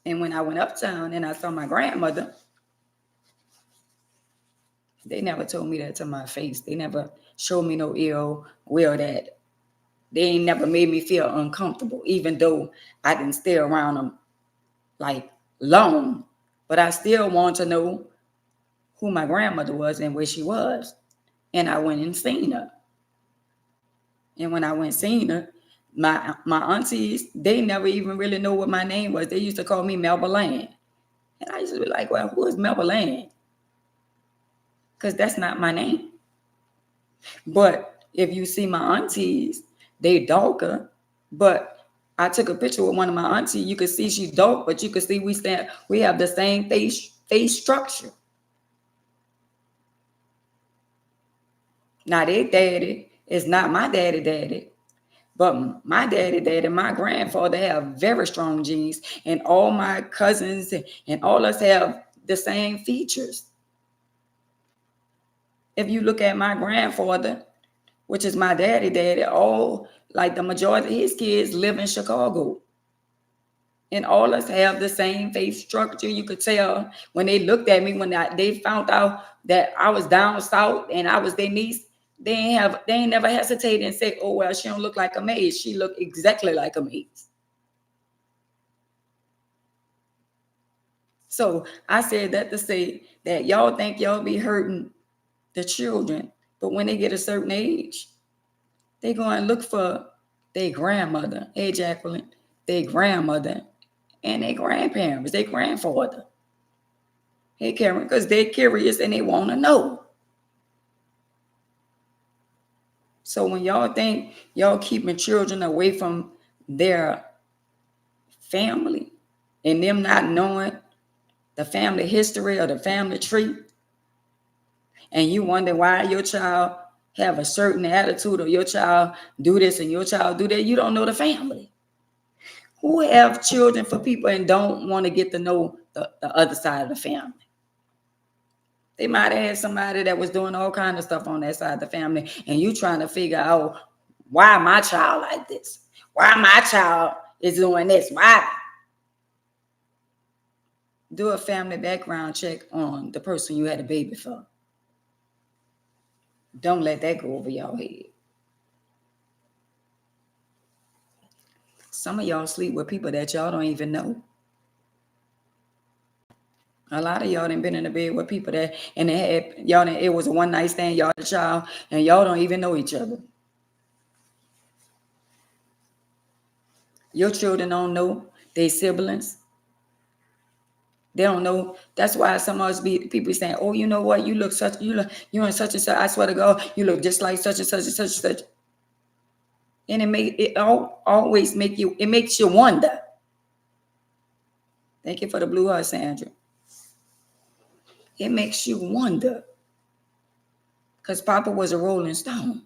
And when I went uptown and I saw my grandmother, they never told me that to my face. They never showed me no ill will that. They ain't never made me feel uncomfortable, even though I didn't stay around them like long. But I still want to know who my grandmother was and where she was. And I went and seen her. And when I went and seen her, my aunties, they never even really know what my name was. They used to call me Melba Land. And I used to be like, well, who is Melba Land? Because that's not my name. But if you see my aunties, they darker. But I took a picture with one of my aunties. You could see she's dark, but you could see we have the same face structure. Now their daddy is not my daddy, but my daddy, my grandfather have very strong genes, and all my cousins and all us have the same features. If you look at my grandfather, which is my daddy, all like the majority of his kids live in Chicago. And all us have the same face structure. You could tell when they looked at me, when they found out that I was down south and I was their niece, they ain't never hesitated and say, oh, well, she don't look like a maid. She looked exactly like a maid. So I said that to say that y'all think y'all be hurting the children, but when they get a certain age, They go and look for their grandmother, hey Jacqueline, their grandmother and their grandparents, their grandfather. Hey Karen, because they're curious and they want to know. So when y'all think y'all keeping children away from their family and them not knowing the family history or the family tree, and you wonder why your child have a certain attitude or your child do this and your child do that, you don't know the family. Who have children for people and don't want to get to know the other side of the family? They might have had somebody that was doing all kind of stuff on that side of the family, and you trying to figure out why my child like this, why my child is doing this, why? Do a family background check on the person you had a baby for. Don't let that go over your head. Some of y'all sleep with people that y'all don't even know. A lot of y'all done been in the bed with people that, and it was a one night stand, y'all the child, and y'all don't even know each other. Your children don't know their siblings. They don't know. That's why some of us people saying, "Oh, you know what? You're in such and such. I swear to God, you look just like such and such and such and such." And always makes you wonder. Thank you for the blue heart, Sandra. It makes you wonder. Because Papa was a Rolling Stone.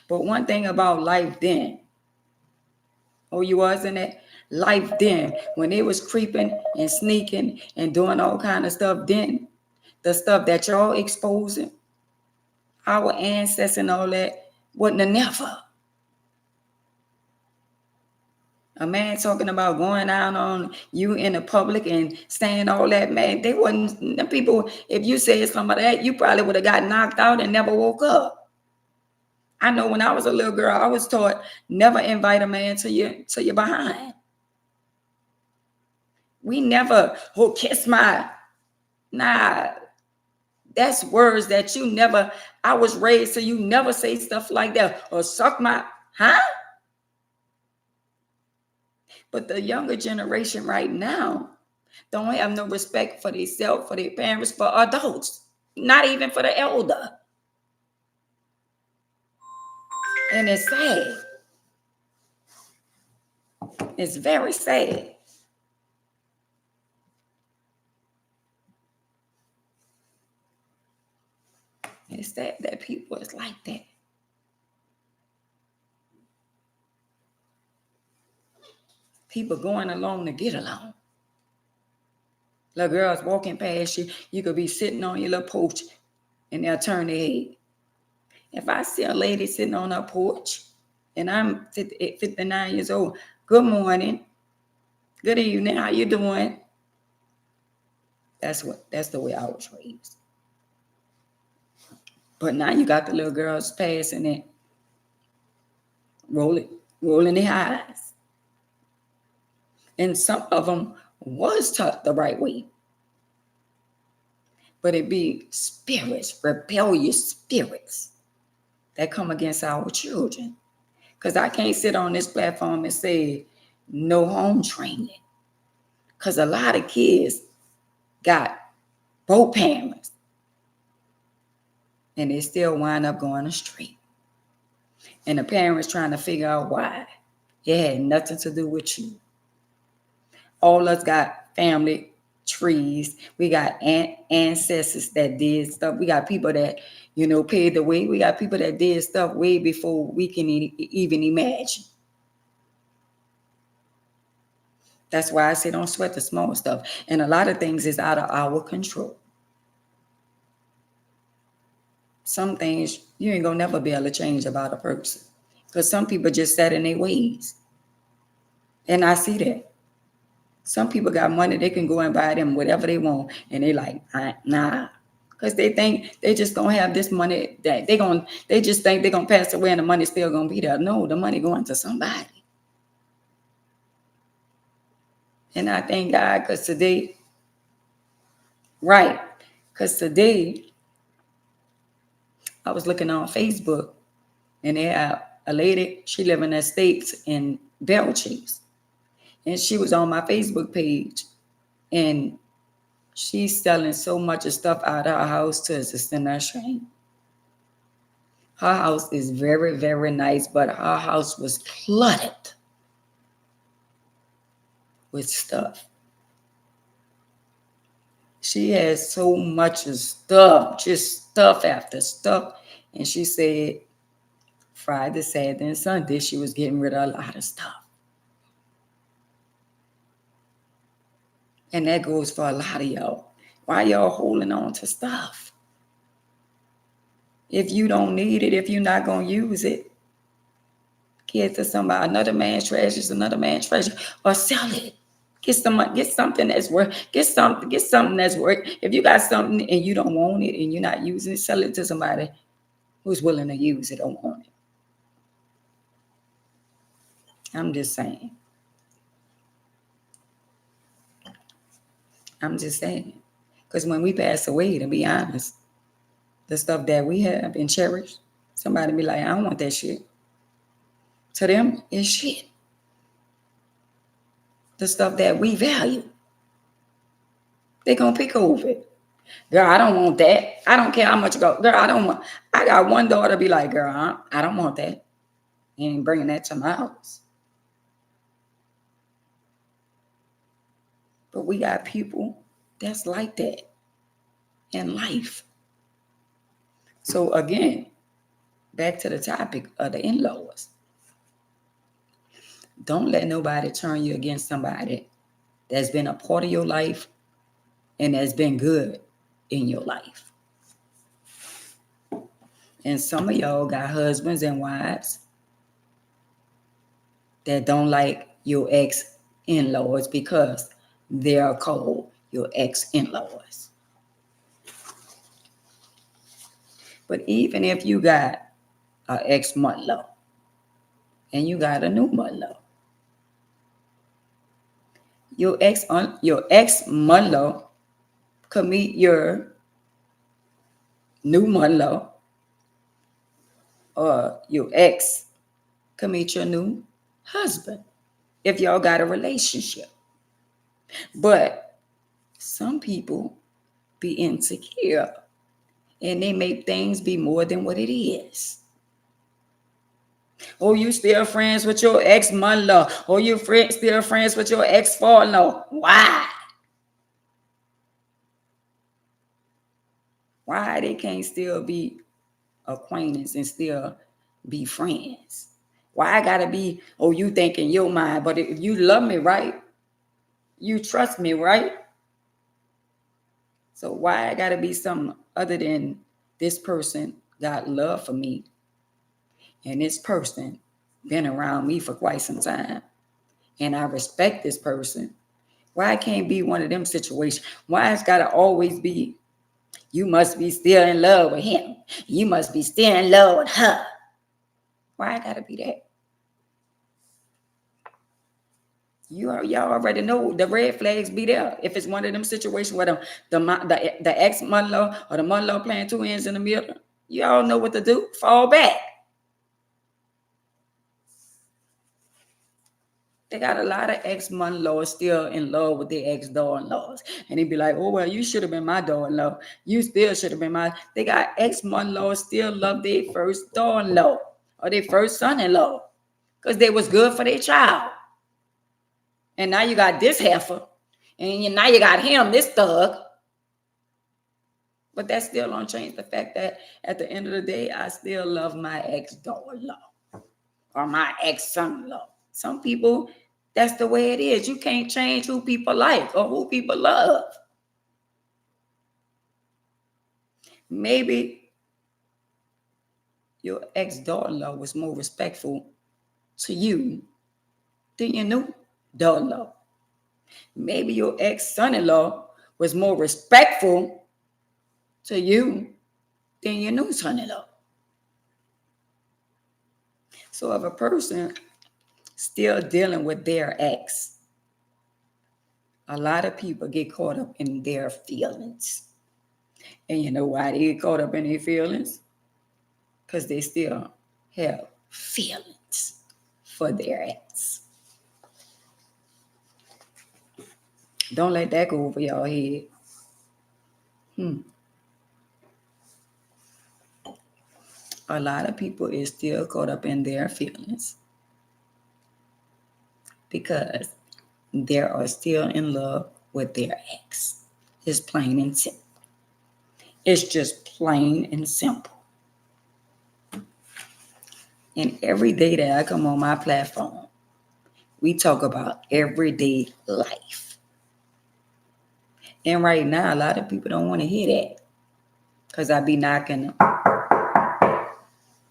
But one thing about life then, oh, you wasn't it? Life then, when it was creeping and sneaking and doing all kind of stuff, then the stuff that y'all exposing, our ancestors and all that, wasn't a never. A man talking about going out on you in the public and saying all that, man, they wasn't, the people, if you said some of that, you probably would have got knocked out and never woke up. I know when I was a little girl, I was taught never invite a man to your behind. We never, kiss my, nah, that's words that you never, I was raised so you never say stuff like that or suck my, huh? But the younger generation right now don't have no respect for themselves, for their parents, for adults, not even for the elder. And it's sad. It's very sad. It's sad that people is like that. People going along to get along. Little girls walking past you, you could be sitting on your little porch and they'll turn their head. If I see a lady sitting on her porch and I'm 59 years old, good morning, good evening, how you doing? That's the way I was raised. But now you got the little girls passing it, rolling their eyes. And some of them was taught the right way. But it be spirits, rebellious spirits that come against our children. Because I can't sit on this platform and say no home training. Because a lot of kids got both parents and they still wind up going astray. And the parents trying to figure out why. It had nothing to do with you. All us got family trees. We got ancestors that did stuff. We got people that, paid the way. We got people that did stuff way before we can even imagine. That's why I say don't sweat the small stuff. And a lot of things is out of our control. Some things you ain't gonna never be able to change about a person. Because some people just set in their ways. And I see that. Some people got money, they can go and buy them whatever they want. And they like, nah. Because they think they just gonna have this money that they just think they're gonna pass away and the money's still gonna be there. No, the money going to somebody. And I thank God because today, I was looking on Facebook And they had a lady, she lived in the States in Belgium. And she was on my Facebook page. And she's selling so much of stuff out of her house to assistant nursery. Her house is very, very nice, but her house was cluttered with stuff. She has so much of stuff, just stuff after stuff. And she said Friday, Saturday, and Sunday, she was getting rid of a lot of stuff. And that goes for a lot of y'all. Why y'all holding on to stuff? If you don't need it, if you're not going to use it, give it to somebody. Another man's treasure is another man's treasure. Or sell it. Get something that's worth. Get something that's worth. If you got something and you don't want it and you're not using it, sell it to somebody who's willing to use it or want it. I'm just saying. Because when we pass away, to be honest, the stuff that we have and cherish, somebody be like, I don't want that shit. To them, it's shit. The stuff that we value, they gonna pick over it. Girl, I don't want that. I don't care how much it go. Girl, I got one daughter be like, girl, I don't want that. You ain't bringing that to my house. But we got people that's like that in life. So again, back to the topic of the in-laws. Don't let nobody turn you against somebody that's been a part of your life and that's been good in your life. And some of y'all got husbands and wives that don't like your ex-in-laws because they're called your ex-in-laws. But even if you got an ex-mother-in-law and you got a new mother-in-law, your ex-mother-in-law could meet your new mother-in-law, or your ex could meet your new husband if y'all got a relationship. But some people be insecure and they make things be more than what it is. Oh, you still friends with your ex-mother-in-law? Oh, you still friends with your ex-father-in-law? Why? Why they can't still be acquaintance and still be friends? Why I gotta be, oh, you think in your mind, but if you love me, right? You trust me, right? So why I gotta be something other than this person got love for me and this person been around me for quite some time and I respect this person? Why it can't be one of them situations? Why it's gotta always be, you must be still in love with him. You must be still in love with her. Why I gotta be that? Y'all already know the red flags be there. If it's one of them situations where the ex-mother-in-law or the mother-in-law playing two ends in the middle, y'all know what to do. Fall back. They got a lot of ex-mother-in-laws still in love with their ex-daughter-in-laws. And they be like, oh, well, you should have been my daughter-in-law. You still should have been my... They got ex-mother-in-laws still love their first daughter-in-law or their first son-in-law because they was good for their child. And now you got this heifer. And now you got him, this thug. But that still don't change the fact that at the end of the day, I still love my ex-daughter-in-law or my ex-son-in-law. Some people, that's the way it is. You can't change who people like or who people love. Maybe your ex-daughter-in-law was more respectful to you than your new daughter-in-law. Maybe your ex-son-in-law was more respectful to you than your new son-in-law. So if a person still dealing with their ex, a lot of people get caught up in their feelings. And you know why they get caught up in their feelings? Because they still have feelings for their ex. Don't let that go over your head. A lot of people is still caught up in their feelings because they are still in love with their ex. It's plain and simple. It's just plain and simple. And every day that I come on my platform, we talk about everyday life. And right now, a lot of people don't want to hear that because I be knocking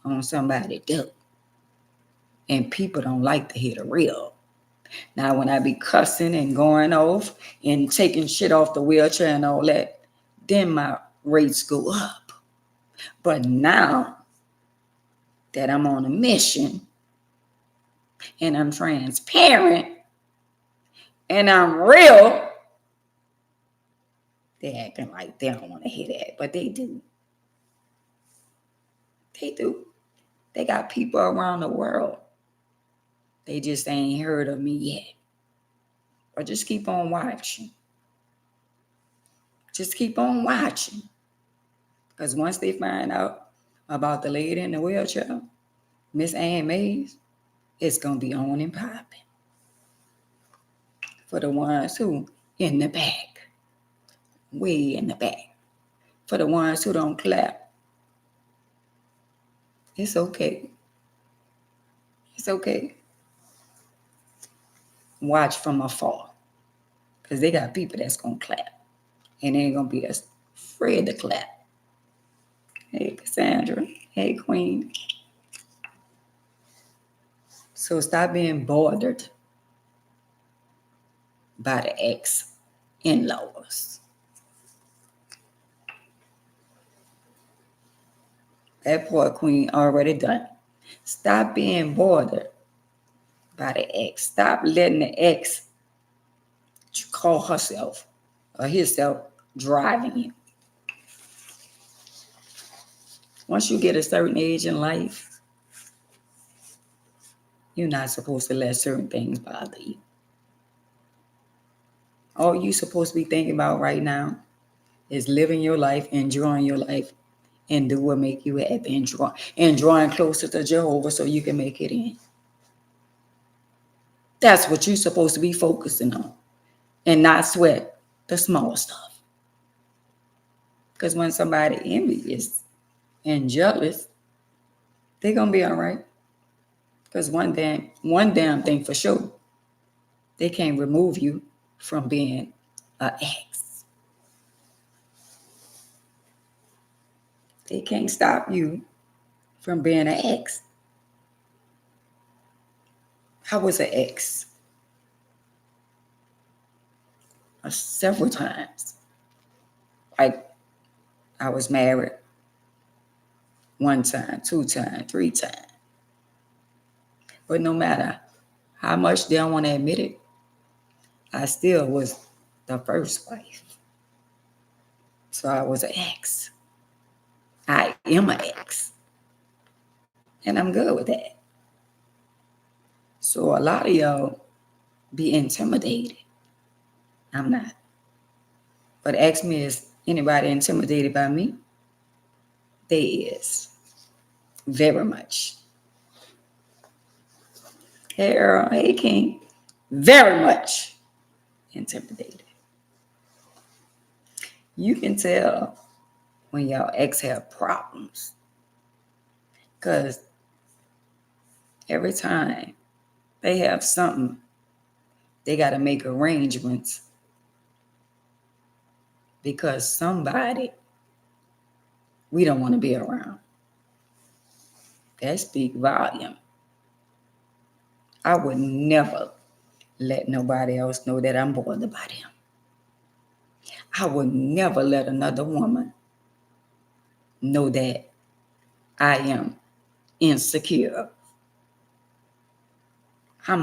on somebody's door. And people don't like to hear the real. Now, when I be cussing and going off and taking shit off the wheelchair and all that, then my rates go up. But now that I'm on a mission and I'm transparent and I'm real, they acting like they don't want to hear that, but they do. They do. They got people around the world. They just ain't heard of me yet. But just keep on watching. Just keep on watching. Because once they find out about the lady in the wheelchair, Miss Ann Mays, it's going to be on and popping. For the ones who in the back, way in the back. For the ones who don't clap, it's okay. It's okay. Watch from afar. Because they got people that's going to clap. And they ain't going to be afraid to clap. Hey, Cassandra. Hey, Queen. So stop being bothered by the ex enlaws. That poor queen already done. Stop being bothered by the ex. Stop letting the ex call herself or himself driving you. Once you get a certain age in life, you're not supposed to let certain things bother you. All you're supposed to be thinking about right now is living your life, enjoying your life, and do what make you happy, and drawing closer to Jehovah so you can make it in. That's what you're supposed to be focusing on, and not sweat the small stuff. Because when somebody envious and jealous, they're gonna be all right. Because one damn thing for sure, they can't remove you from being an ex. They can't stop you from being an ex. I was an ex several times. Like I was married one time, two times, three times. But no matter how much they don't want to admit it, I still was the first wife. So I was an ex. I am an ex. And I'm good with that. So a lot of y'all be intimidated. I'm not. But ask me, is anybody intimidated by me? There is. Very much. Hey Earl, hey King. Very much intimidated. You can tell when y'all ex have problems. Because every time they have something, they got to make arrangements because somebody we don't want to be around. That speaks volume. I would never let nobody else know that I'm bothered by them. I would never let another woman know that I am insecure. I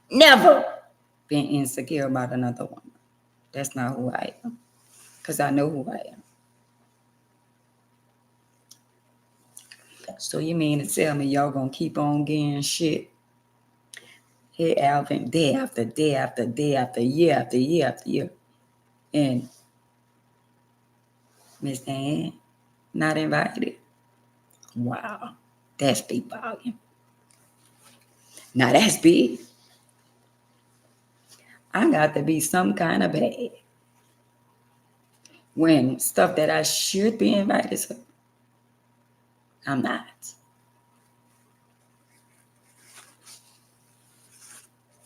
never been insecure about another woman. That's not who I am. Because I know who I am. So you mean to tell me y'all gonna keep on getting shit here, Alvin, day after day after day after year after year after year, and Miss Diane not invited? Wow, that's big volume. Now that's big. I got to be some kind of bad when stuff that I should be invited to, I'm not.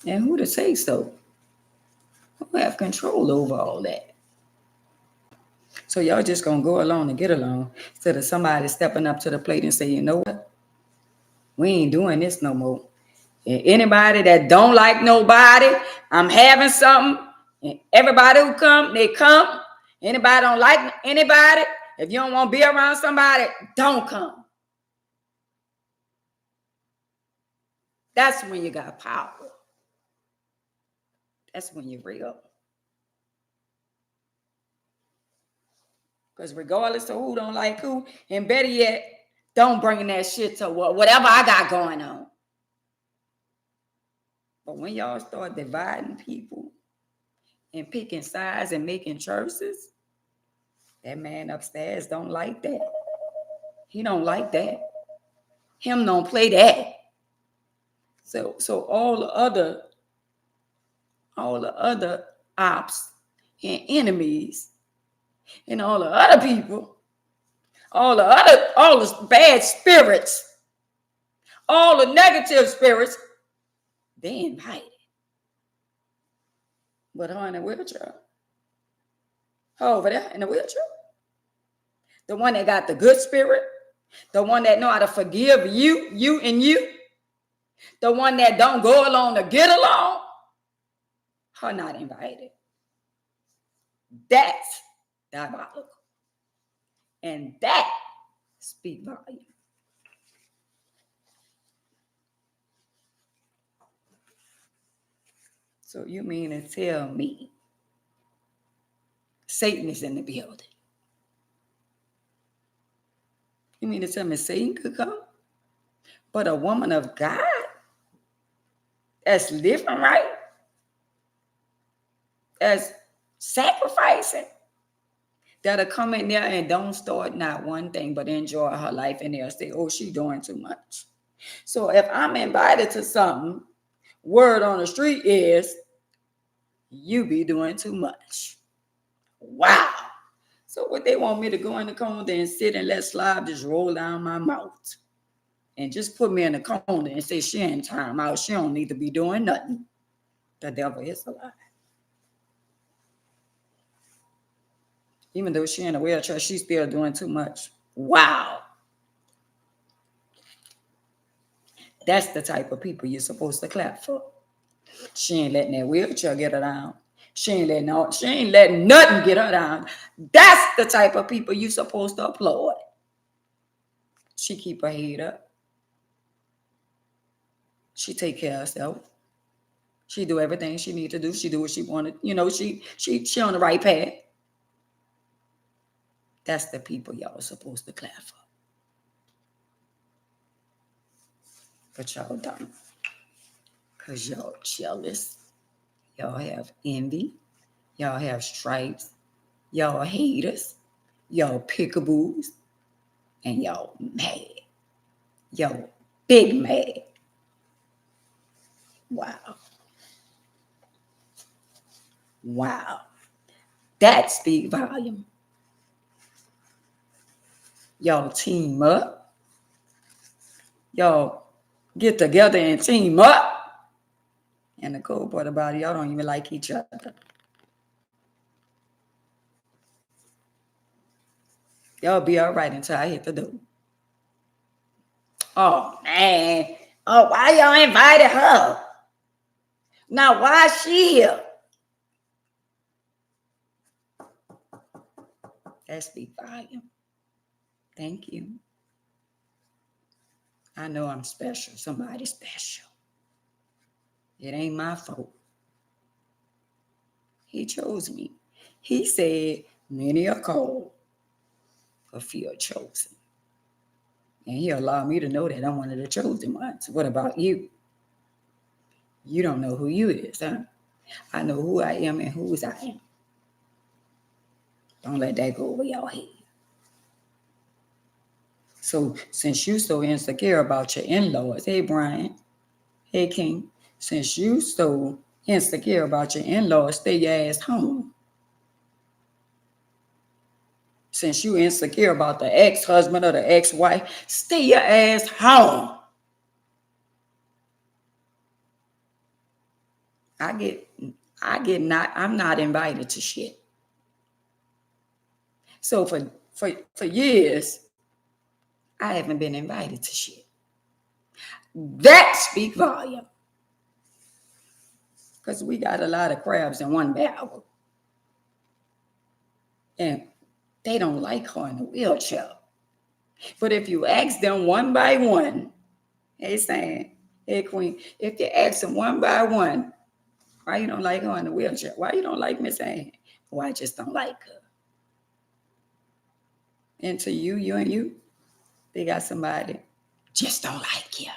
And who to say so? Who have control over all that? So y'all just gonna go along and get along instead of somebody stepping up to the plate and say, you know what? We ain't doing this no more. And anybody that don't like nobody, I'm having something. And everybody who come, they come. Anybody don't like anybody, if you don't want to be around somebody, don't come. That's when you got power. That's when you're real. Because regardless of who don't like who, and better yet, don't bring that shit to whatever I got going on. But when y'all start dividing people and picking sides and making choices, that man upstairs don't like that. He don't like that. Him don't play that. So all the other ops and enemies and all the other people, all the bad spirits, all the negative spirits, they invited. But her in the wheelchair. Her over there in the wheelchair. The one that got the good spirit. The one that know how to forgive you and you. The one that don't go along to get along. Her not invited. That's diabolical. And that speak volume. So you mean to tell me Satan is in the building? You mean to tell me Satan could come? But a woman of God that's living right, that's sacrificing, that'll come in there and don't start not one thing but enjoy her life, and they'll say, oh, she doing too much. So if I'm invited to something, word on the street is you be doing too much. Wow. So what they want me to go in the corner and sit and let slob just roll down my mouth and just put me in the corner and say she ain't time out. She don't need to be doing nothing. The devil is a lie. Even though she in a wheelchair, she's still doing too much. Wow. That's the type of people you're supposed to clap for. She ain't letting that wheelchair get her down. She ain't letting nothing get her down. That's the type of people you're supposed to applaud. She keep her head up. She take care of herself. She do everything she need to do. She do what she wanted. You know, she on the right path. That's the people y'all supposed to clap for. But y'all don't. Because y'all jealous. Y'all have envy. Y'all have stripes. Y'all haters. Y'all pickaboos. And y'all mad. Y'all big mad. Wow. Wow. That speak volume. Y'all team up. Y'all get together and team up. And the cool part about it, y'all don't even like each other. Y'all be all right until I hit the door. Oh, man. Oh, why y'all invited her? Now, why is she here? That speak volume. Thank you. I know I'm special. Somebody special. It ain't my fault. He chose me. He said, many are called, a few are chosen. And he allowed me to know that I'm one of the chosen ones. What about you? You don't know who you is, huh? I know who I am and whose I am. Don't let that go over your head. So since you so insecure about your in-laws, hey Brian, hey King, since you so insecure about your in-laws, stay your ass home. Since you insecure about the ex-husband or the ex-wife, stay your ass home. I'm not invited to shit. So for years, I haven't been invited to shit. That speak volume. Because we got a lot of crabs in one barrel. And they don't like her in a wheelchair. But if you ask them one by one, hey saying, hey Queen, if you ask them one by one, why you don't like her in a wheelchair? Why you don't like Miss Ann? Well, I just don't like her. And to you and you, they got somebody just don't like you.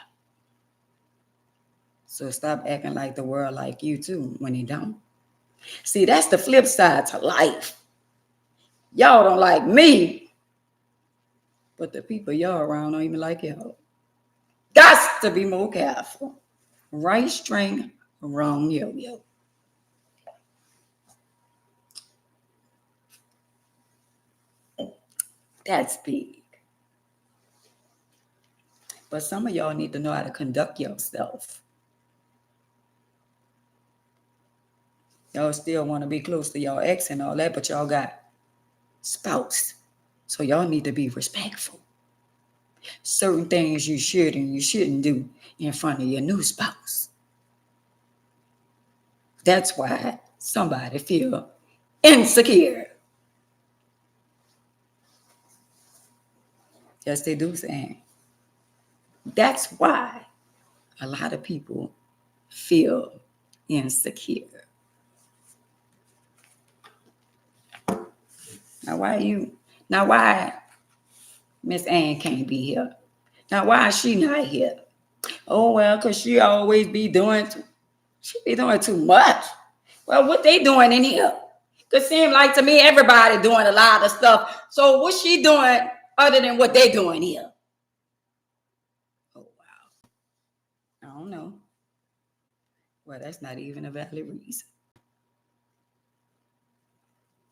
So stop acting like the world like you too when they don't. See, that's the flip side to life. Y'all don't like me, but the people y'all around don't even like y'all. Got to be more careful. Right string, wrong yo-yo. That's big. But some of y'all need to know how to conduct yourself. Y'all still want to be close to y'all ex and all that, but y'all got spouse. So y'all need to be respectful. Certain things you should and you shouldn't do in front of your new spouse. That's why somebody feel insecure. Yes, they do, Sam. That's why a lot of people feel insecure. Now why Miss Ann can't be here? Now why is she not here? Oh well, because she always be doing too much. Well, what they doing in here? Cause seem like to me everybody doing a lot of stuff. So what's she doing other than what they doing here? Oh wow. I don't know. Well, that's not even a valid reason.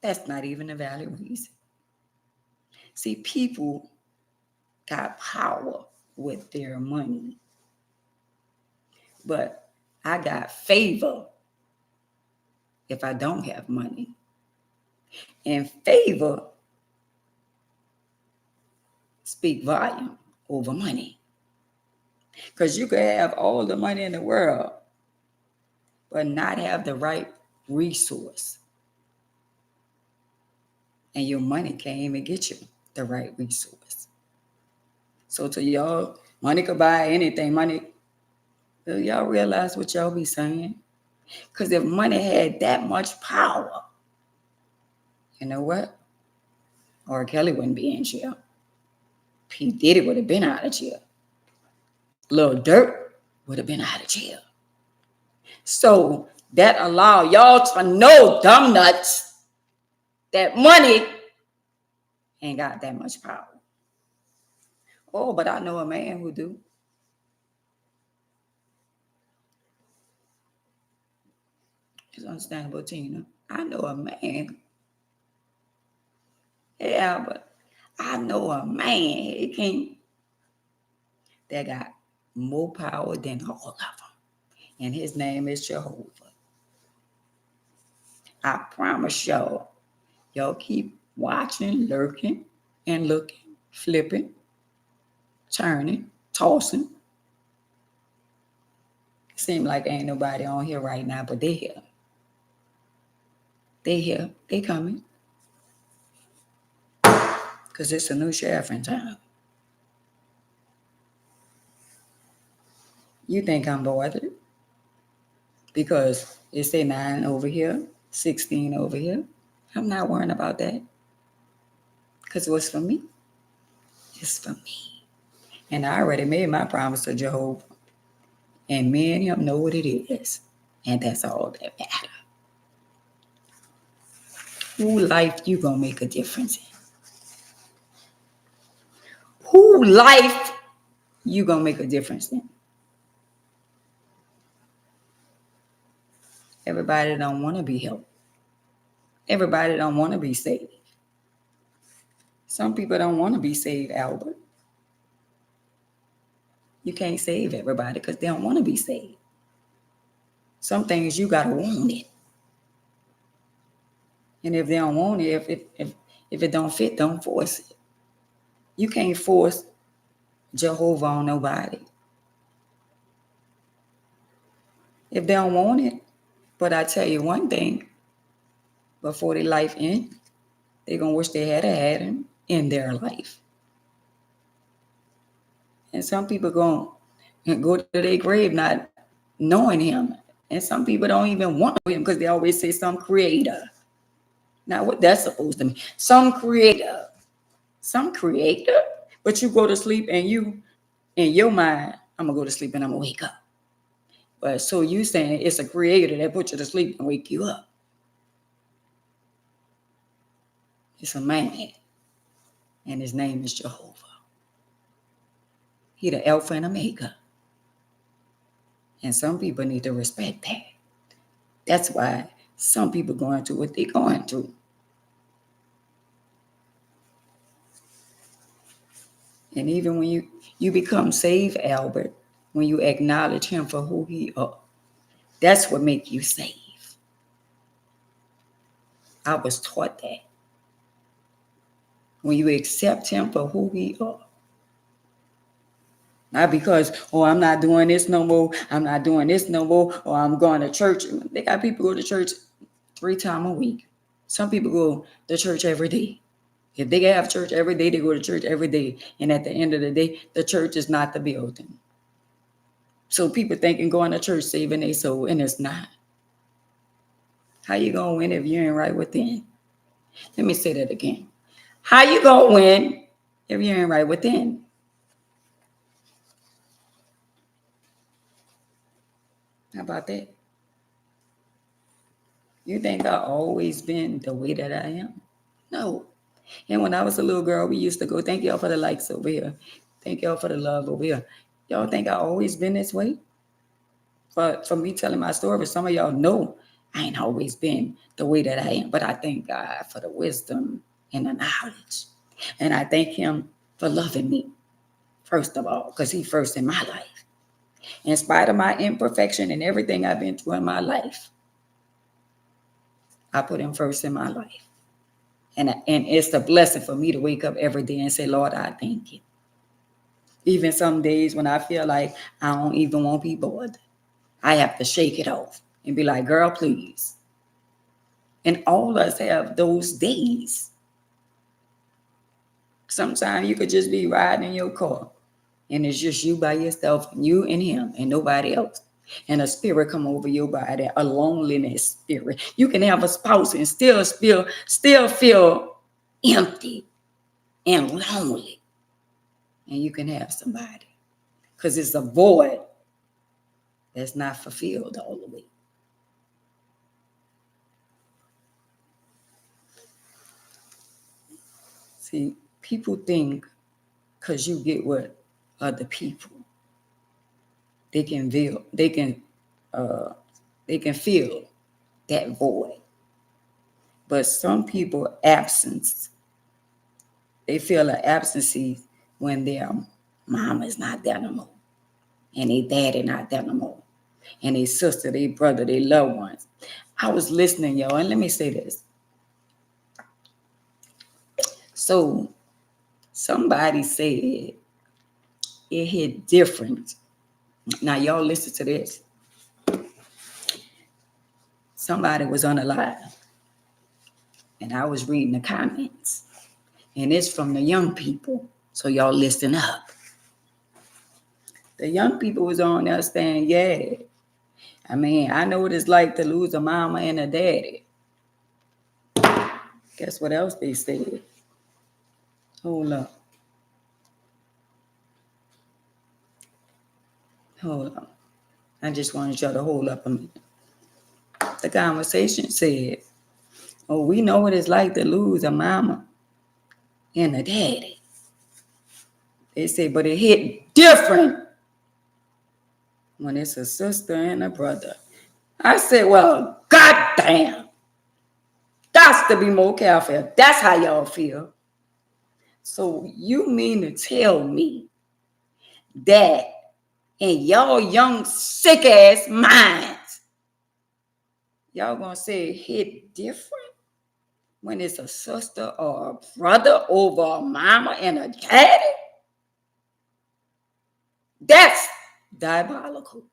That's not even a valid reason. See, people got power with their money. But I got favor if I don't have money. And favor speak volume over money. Because you could have all the money in the world, but not have the right resource. And your money can't even get you the right resource. So to y'all, money could buy anything. Money, y'all realize what y'all be saying? Because if money had that much power, you know what? R. Kelly wouldn't be in jail. P. Diddy would have been out of jail. Lil Durk would have been out of jail. So that allow y'all to know, dumb nuts, that money ain't got that much power. Oh, but I know a man who do. It's understandable, Tina. I know a man. Yeah, but I know a man, he can't, that got more power than all of them. And his name is Jehovah. I promise y'all keep watching, lurking, and looking, flipping, turning, tossing. Seem like ain't nobody on here right now, but they here. They here. They coming. Because it's a new sheriff in town. You think I'm bothered? Because it say 9 over here, 16 over here. I'm not worrying about that. Because what's for me is for me. And I already made my promise to Jehovah. And me and him know what it is. And that's all that matters. Who life you gonna make a difference in? Who life you gonna make a difference in? Everybody don't want to be helped. Everybody don't want to be saved. Some people don't want to be saved, Albert. You can't save everybody because they don't want to be saved. Some things you gotta want it. And if they don't want it, if it don't fit, don't force it. You can't force Jehovah on nobody. If they don't want it, but I tell you one thing, before their life ends, they're gonna wish they had him in their life. And some people gonna go to their grave not knowing him. And some people don't even want him because they always say some creator. Now what that's supposed to mean? Some creator. Some creator? But you go to sleep and you, in your mind, I'm gonna go to sleep and I'm gonna wake up. But so you saying it's a creator that put you to sleep and wake you up. It's a man. And his name is Jehovah. He the Alpha and Omega. And some people need to respect that. That's why some people going through what they're going through. And even when you become saved, Albert, when you acknowledge him for who he is, that's what makes you saved. I was taught that. When you accept him for who he is. Not because, oh, I'm not doing this no more, I'm not doing this no more, or I'm going to church. They got people go to church 3 times a week. Some people go to church every day. If they have church every day, they go to church every day. And at the end of the day, the church is not the building. So people thinking going to church saving their soul, and it's not. How you gonna win if you ain't right within? Let me say that again. How you gonna win if you ain't right within? How about that? You think I've always been the way that I am? No. And when I was a little girl, we used to go, thank y'all for the likes over here. Thank y'all for the love over here. Y'all think I've always been this way? But for me telling my story, but some of y'all know I ain't always been the way that I am. But I thank God for the wisdom and the knowledge. And I thank him for loving me, first of all, because he's first in my life. In spite of my imperfection and everything I've been through in my life, I put him first in my life. And it's a blessing for me to wake up every day and say, Lord, I thank you. Even some days when I feel like I don't even want to be bothered, I have to shake it off and be like, girl, please. And all of us have those days. Sometimes you could just be riding in your car and it's just you by yourself, you and him and nobody else. And a spirit come over your body, a loneliness spirit. You can have a spouse and still feel empty and lonely. And you can have somebody because it's a void that's not fulfilled all the way. See, people think because you get what other people, they can feel that void. But some people absence, they feel an absence when their mama is not there no more, and their daddy not there no more, and their sister, their brother, their loved ones. I was listening, y'all, and let me say this. So somebody said it hit different. Now y'all listen to this. Somebody was on the live, and I was reading the comments, and it's from the young people. So y'all listen up. The young people was on there saying, yeah, I mean, I know what it's like to lose a mama and a daddy. Guess what else they said? Hold up. Hold on. I just wanted y'all to hold up a minute. The conversation said, oh, we know what it's like to lose a mama and a daddy. They said, but it hit different when it's a sister and a brother. I said, well, goddamn. Got to be more careful. That's how y'all feel. So you mean to tell me that in y'all young sick ass minds, y'all gonna say it hit different when it's a sister or a brother over a mama and a daddy? That's diabolical.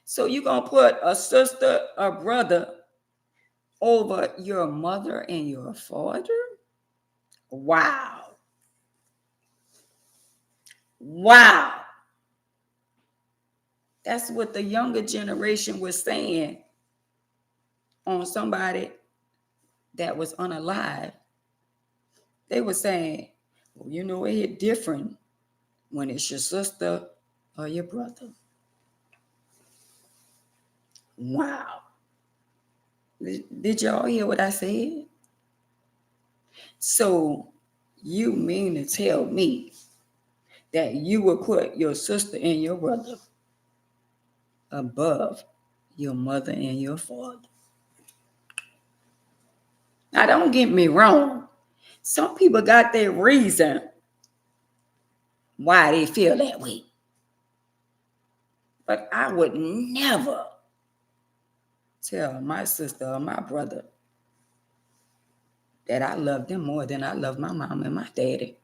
So you gonna put a sister or brother over your mother and your father? Wow. Wow. That's what the younger generation was saying on somebody that was unalive. They were saying, well, you know, it hit different when it's your sister or your brother. Wow. Did y'all hear what I said? So you mean to tell me that you would put your sister and your brother above your mother and your father? Now, don't get me wrong. Some people got their reason why they feel that way. But I would never tell my sister or my brother that I love them more than I love my mom and my daddy.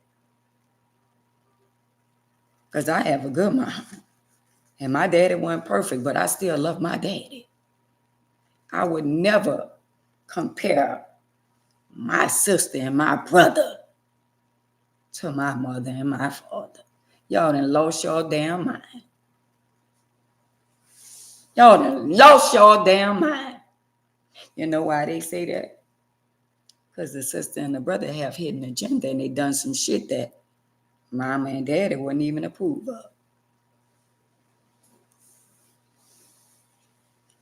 Because I have a good mom. And my daddy wasn't perfect, but I still love my daddy. I would never compare my sister and my brother to my mother and my father. Y'all done lost your damn mind. Y'all done lost your damn mind. You know why they say that? Because the sister and the brother have hidden agenda and they done some shit that mama and daddy wouldn't even approve of.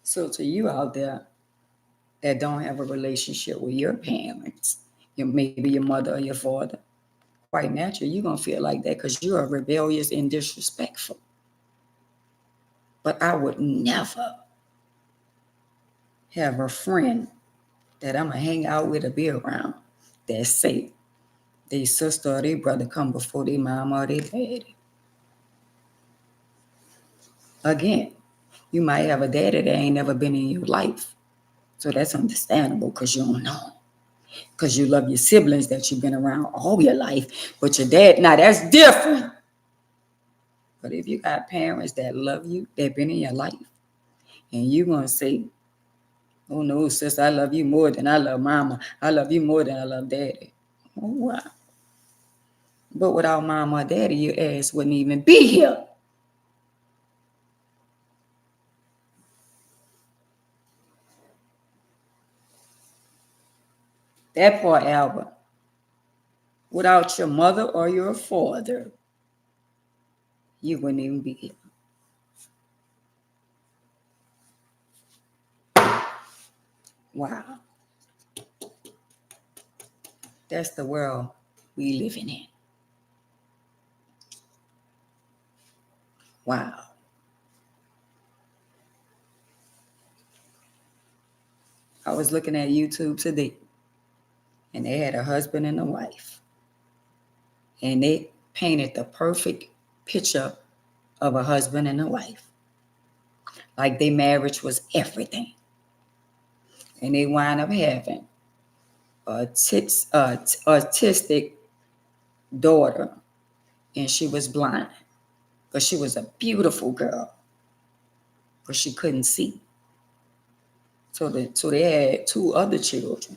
So to you out there that don't have a relationship with your parents, maybe your mother or your father, quite naturally, you're going to feel like that because you are rebellious and disrespectful. But I would never have a friend that I'm going to hang out with or be around that say their sister or their brother come before their mama or their daddy. Again, you might have a daddy that ain't never been in your life. So that's understandable because you don't know. Because you love your siblings that you've been around all your life. But your dad, now that's different. But if you got parents that love you, that been in your life, and you're going to say, oh no, sis, I love you more than I love mama. I love you more than I love daddy. Oh, wow. But without mama or daddy, your ass wouldn't even be here. That part, Albert. Without your mother or your father, you wouldn't even be here. Wow. That's the world we living in. Wow. I was looking at YouTube today, and they had a husband and a wife. And they painted the perfect picture of a husband and a wife. Like their marriage was everything. And they wind up having a autistic daughter, and she was blind. But she was a beautiful girl, but she couldn't see. So they had two other children.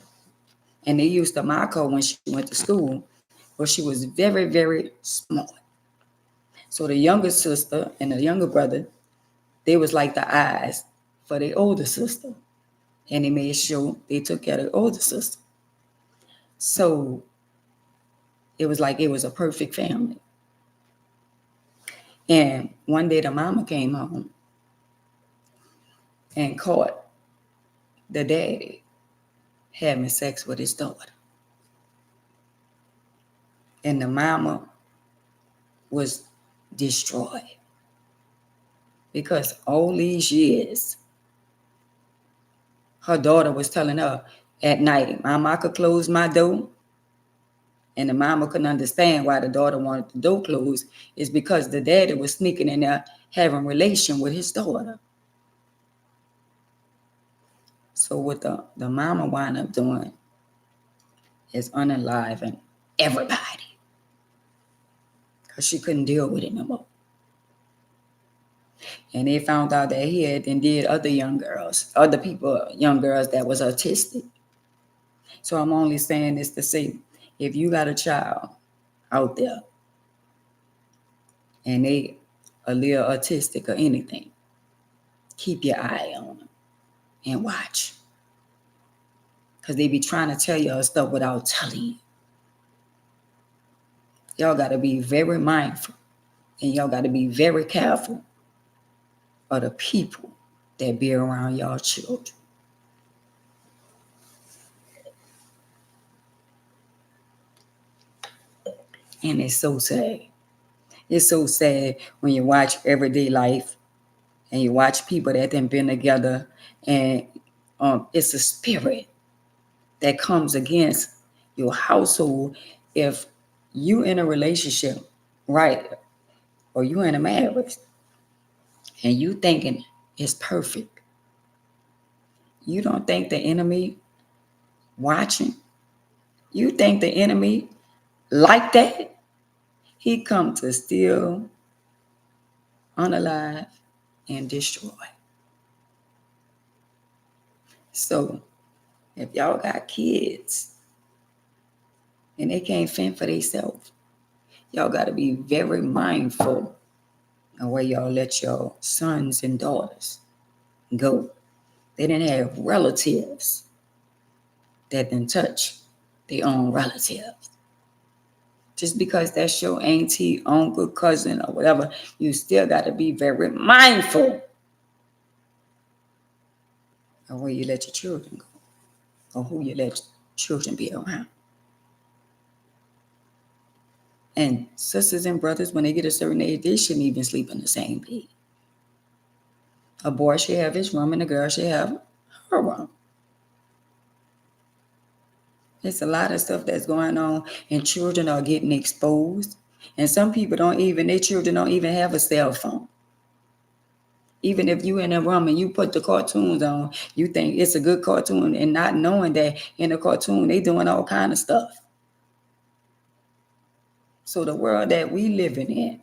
And they used to mock her when she went to school, but she was very, very smart. So the younger sister and the younger brother, they was like the eyes for the older sister. And they made sure they took care of the older sister. So it was like it was a perfect family. And one day the mama came home and caught the daddy having sex with his daughter. And the mama was destroyed because all these years, her daughter was telling her at night, Mama, I could close my door. And the mama couldn't understand why the daughter wanted the door closed. It's because the daddy was sneaking in there having relation with his daughter. So what the mama wound up doing is unaliving everybody because she couldn't deal with it no more. And they found out that he had and did other young girls, young girls that was autistic. So I'm only saying this to say, if you got a child out there and they a little autistic or anything, keep your eye on them and watch. Because they be trying to tell y'all stuff without telling you. Y'all got to be very mindful and y'all got to be very careful of the people that be around y'all children. And it's so sad. It's so sad when you watch everyday life and you watch people that have been together and it's a spirit that comes against your household if you in a relationship, right, or you in a marriage and you thinking it's perfect. You don't think the enemy watching? You think the enemy like that? He come to steal, unalive, and destroy. So if y'all got kids and they can't fend for themselves, y'all got to be very mindful of where y'all let your sons and daughters go. They didn't have relatives that didn't touch their own relatives. Just because that's your auntie, uncle, cousin, or whatever, you still got to be very mindful of where you let your children go or who you let children be around. And sisters and brothers, when they get a certain age, they shouldn't even sleep in the same bed. A boy should have his room and a girl should have her room. There's a lot of stuff that's going on and children are getting exposed. And some people their children don't even have a cell phone. Even if you in a room and you put the cartoons on, you think it's a good cartoon and not knowing that in the cartoon, they doing all kind of stuff. So the world that we living in,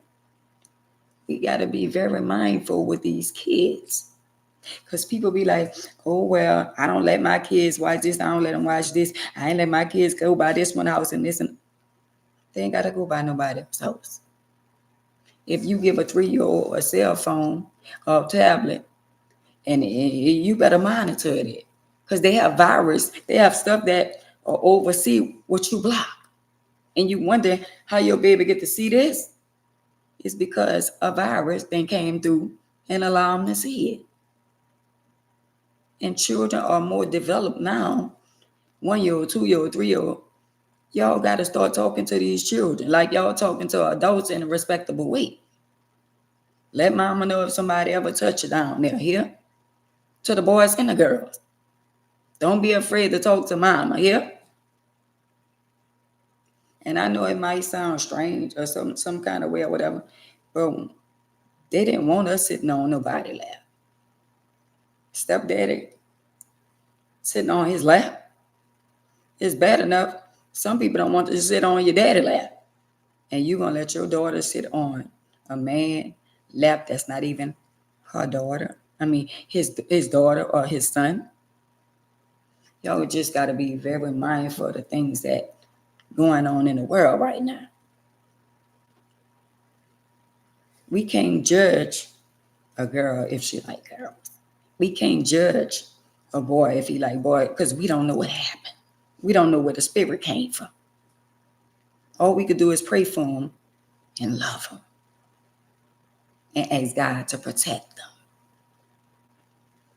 we got to be very mindful with these kids. Because people be like, oh, well, I don't let my kids watch this. I don't let them watch this. I ain't let my kids go by this one house and this. And they ain't got to go by nobody else's house. If you give a 3-year-old a cell phone or tablet, and you better monitor it. Because they have virus. They have stuff that oversee what you block. And you wonder how your baby get to see this. It's because a virus then came through and allowed them to see it. And children are more developed now. 1-year-old, 2-year-old, 3-year-old. Y'all got to start talking to these children like y'all talking to adults in a respectable way. Let mama know if somebody ever touch you down there here. To the boys and the girls. Don't be afraid to talk to mama here. And I know it might sound strange or some kind of way or whatever, but they didn't want us sitting on nobody's lap. Stepdaddy sitting on his lap. It's bad enough. Some people don't want to sit on your daddy lap. And you're going to let your daughter sit on a man lap that's not even her daughter. I mean, his daughter or his son. Y'all just got to be very mindful of the things that going on in the world right now. We can't judge a girl if she like girls. We can't judge a boy if he like boy because we don't know what happened. We don't know where the spirit came from. All we could do is pray for him and love him. and ask God to protect them.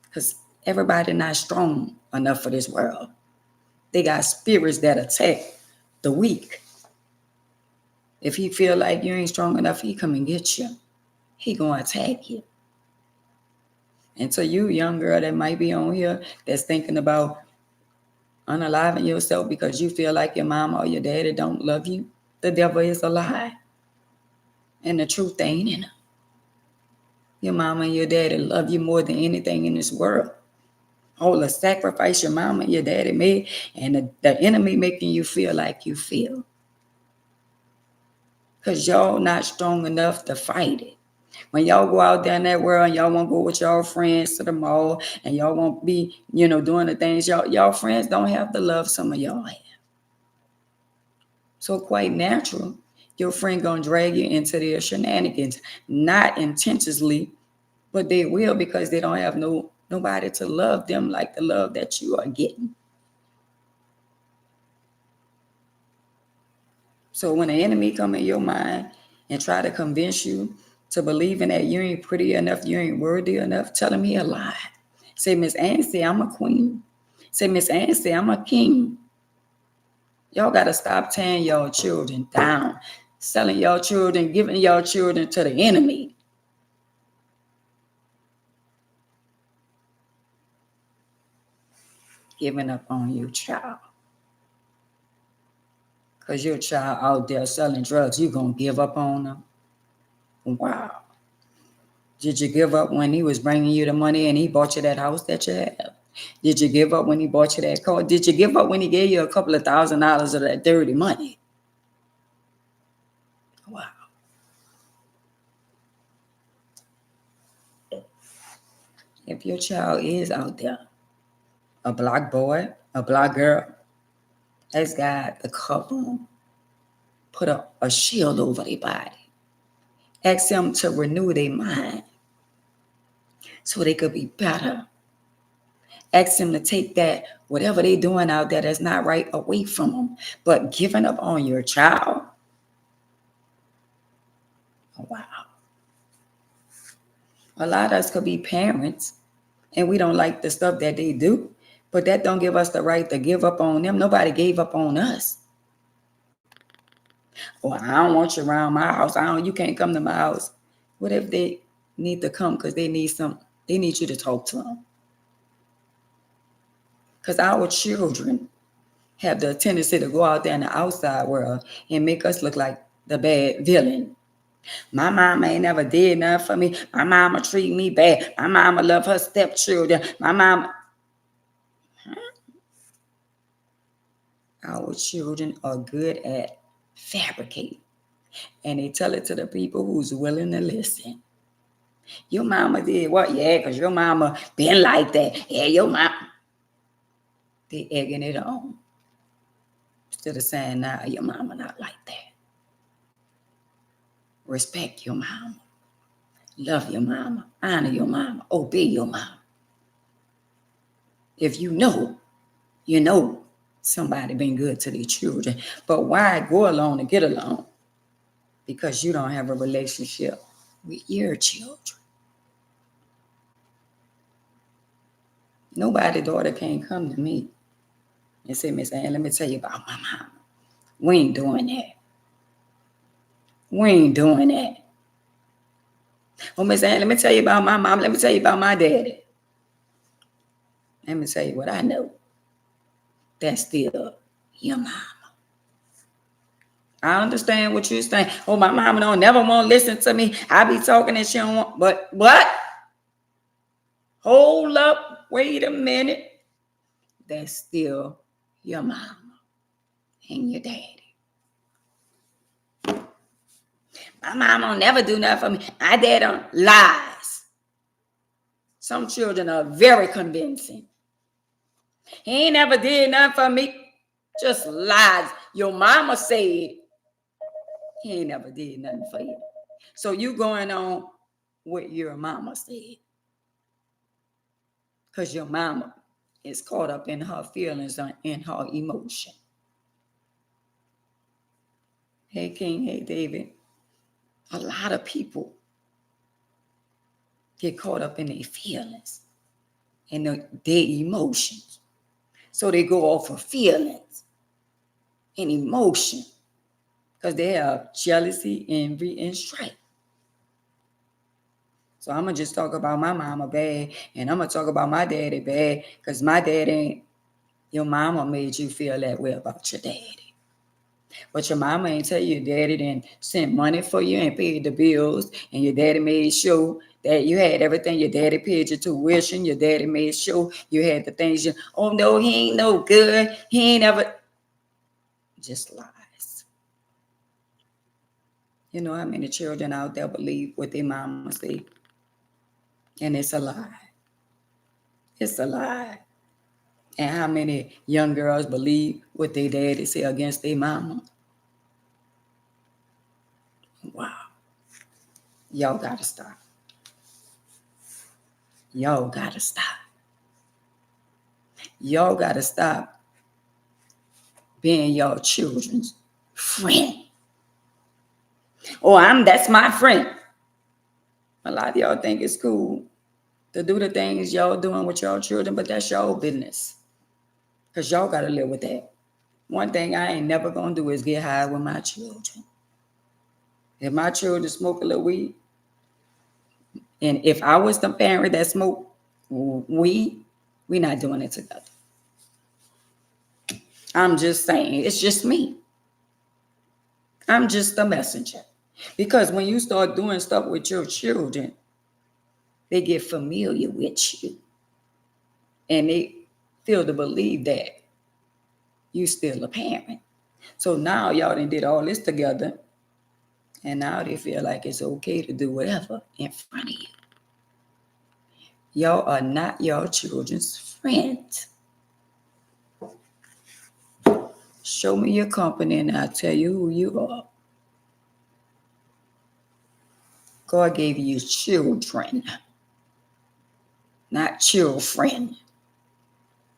Because everybody not strong enough for this world. They got spirits that attack the weak. If he feel like you ain't strong enough, he come and get you. He gonna attack you. And to you, young girl that might be on here that's thinking about unaliving yourself because you feel like your mom or your daddy don't love you, the devil is a lie. And the truth ain't in it. Your mama and your daddy love you more than anything in this world. All the sacrifice your mama and your daddy made, and the enemy making you feel like you feel. Because y'all not strong enough to fight it. When y'all go out there in that world and y'all won't go with y'all friends to the mall and y'all won't be, doing the things y'all friends don't have the love some of y'all have. So quite natural, your friend gonna drag you into their shenanigans, not intentionally, but they will because they don't have nobody to love them like the love that you are getting. So when the enemy come in your mind and try to convince you to believe in that you ain't pretty enough, you ain't worthy enough, tell him he a lie. Say, Miss Anstey, I'm a queen. Say, Miss Anstey, I'm a king. Y'all got to stop tearing y'all children down, selling y'all children, giving y'all children to the enemy. Giving up on your child. Because your child out there selling drugs, you going to give up on them? Wow. Did you give up when he was bringing you the money and he bought you that house that you have? Did you give up when he bought you that car? Did you give up when he gave you a couple of $1,000s of that dirty money? Wow. If your child is out there, a black boy, a black girl, ask God to cover them. Put a shield over their body. Ask them to renew their mind so they could be better. Ask them to take that, whatever they're doing out there that's not right, away from them. But giving up on your child, wow. A lot of us could be parents and we don't like the stuff that they do, but that don't give us the right to give up on them. Nobody gave up on us. Well, I don't want you around my house. You can't come to my house. What if they need to come because they need you to talk to them? Because our children have the tendency to go out there in the outside world and make us look like the bad villain. My mama ain't never did nothing for me. My mama treat me bad. My mama love her stepchildren. My mama. Our children are good at fabricating. And they tell it to the people who's willing to listen. Your mama did what? Yeah, because your mama been like that. Yeah, your mama. They egging it on. Instead of saying, nah, your mama not like that. Respect your mama. Love your mama. Honor your mama. Obey your mama. If you know somebody been good to their children. But why go along to get along? Because you don't have a relationship with your children. Nobody's daughter can't come to me and say, Miss Ann, let me tell you about my mama. We ain't doing that. We ain't doing that. Oh, Miss Ann, let me tell you about my mom. Let me tell you about my daddy. Let me tell you what I know. That's still your mama. I understand what you're saying. Oh, my mama don't never want to listen to me. I be talking and she don't want. But what? Hold up. Wait a minute. That's still your mama and your daddy. My mama don't never do nothing for me. My dad don't. Lies. Some children are very convincing. He ain't never did nothing for me. Just lies. Your mama said he ain't never did nothing for you. So you going on what your mama said. Because your mama is caught up in her feelings and in her emotion. Hey, King. Hey, David. A lot of people get caught up in their feelings and their emotions. So they go off of feelings and emotion because they have jealousy, envy, and strife. So I'm going to just talk about my mama bad, and I'm going to talk about my daddy bad because my dad ain't, your mama made you feel that way about your daddy. But your mama ain't tell you your daddy didn't send money for you and paid the bills, and your daddy made sure that you had everything. Your daddy paid your tuition. Your daddy made sure you had the things you, oh no, he ain't no good. He ain't ever, just lies. You know how many children out there believe what their mama say? And it's a lie. It's a lie. And how many young girls believe what their daddy say against their mama? Wow. Y'all gotta stop. Y'all gotta stop. Y'all gotta stop being y'all children's friend. Oh, that's my friend. A lot of y'all think it's cool to do the things y'all doing with y'all children, but that's y'all business. Because y'all gotta live with that. One thing I ain't never gonna do is get high with my children. If my children smoke a little weed, and if I was the parent that smoked weed, we not doing it together. I'm just saying, it's just me. I'm just the messenger. Because when you start doing stuff with your children, they get familiar with you. And they feel to believe that you still a parent. So now y'all done did all this together. And now they feel like it's okay to do whatever in front of you. Y'all are not your children's friends. Show me your company and I'll tell you who you are. God gave you children, not children,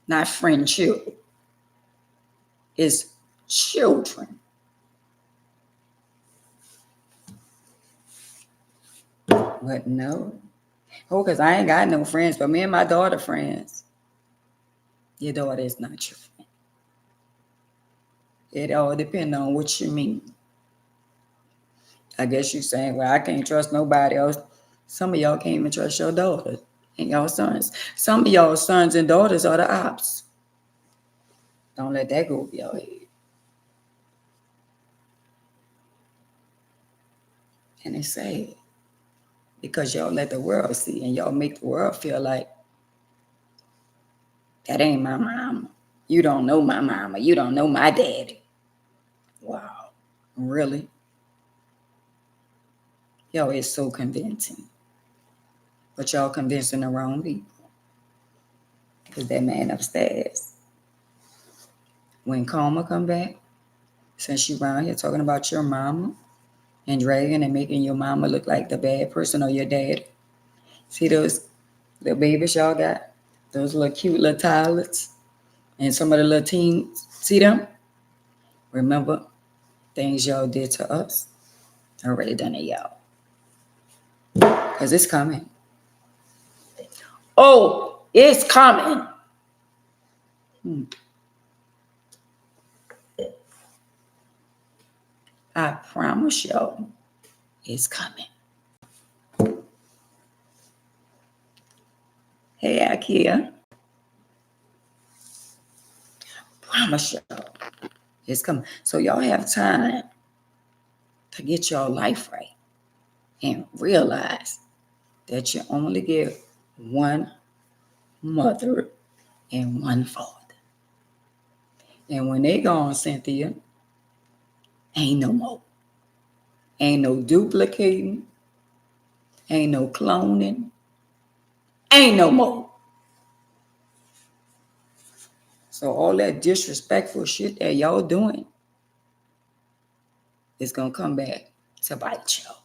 not friend children. It's children. But no. Oh, because I ain't got no friends, but me and my daughter friends. Your daughter is not your friend. It all depends on what you mean. I guess you're saying, well, I can't trust nobody else. Some of y'all can't even trust your daughters and y'all sons. Some of y'all sons and daughters are the ops. Don't let that go over your head. And it's sad because y'all let the world see and y'all make the world feel like that ain't my mama. You don't know my mama. You don't know my daddy. Wow. Really? Y'all is so convincing. But y'all convincing the wrong people. Because that man upstairs, when Karma come back, since you around here talking about your mama and dragging and making your mama look like the bad person or your dad. See those little babies y'all got? Those little cute little toddlers and some of the little teens. See them? Remember things y'all did to us? Already done it, y'all. Because it's coming. Oh, it's coming. I promise y'all, it's coming. Hey, Ikea. Promise y'all, it's coming. So y'all have time to get your life right and realize that you only get one mother and one father. And when they gone, Cynthia, ain't no more. Ain't no duplicating. Ain't no cloning. Ain't no more. So all that disrespectful shit that y'all doing is going to come back to bite y'all.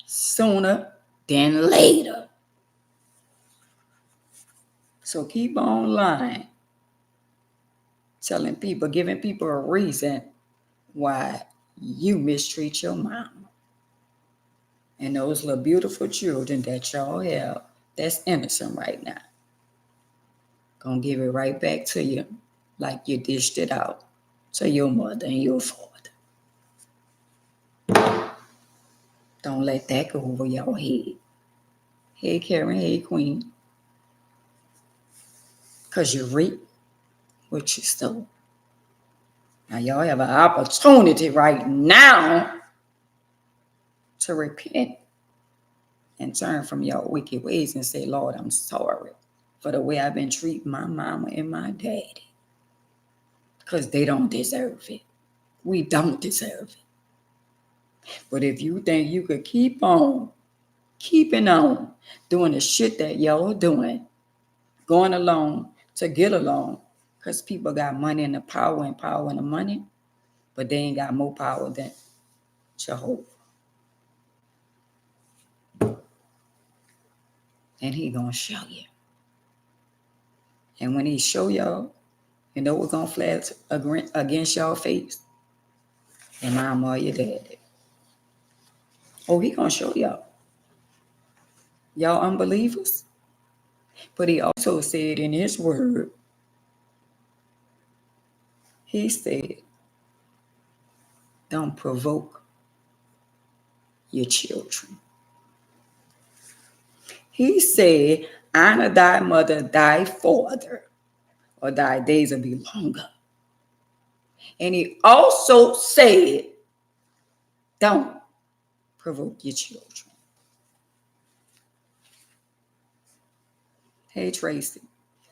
Sooner than later. So keep on lying. Telling people, giving people a reason why you mistreat your mama. And those little beautiful children that y'all have that's innocent right now, gonna give it right back to you like you dished it out to your mother and your father. Don't let that go over your head. Hey, Karen. Hey, Queen. Because you reap what you sow. Now, y'all have an opportunity right now to repent and turn from your wicked ways and say, Lord, I'm sorry for the way I've been treating my mama and my daddy. Because they don't deserve it. We don't deserve it. But if you think you could keep on, keeping on, doing the shit that y'all doing, going along to get along, because people got money and the power and the money, but they ain't got more power than Jehovah. And he gonna show you. And when he show y'all, you know what's gonna flash against y'all face? Your mama or your daddy. Oh, he gonna show y'all. Y'all unbelievers. But he also said in his word, he said, don't provoke your children. He said, honor thy mother, thy father, or thy days will be longer. And he also said, don't provoke your children. Hey, Tracy.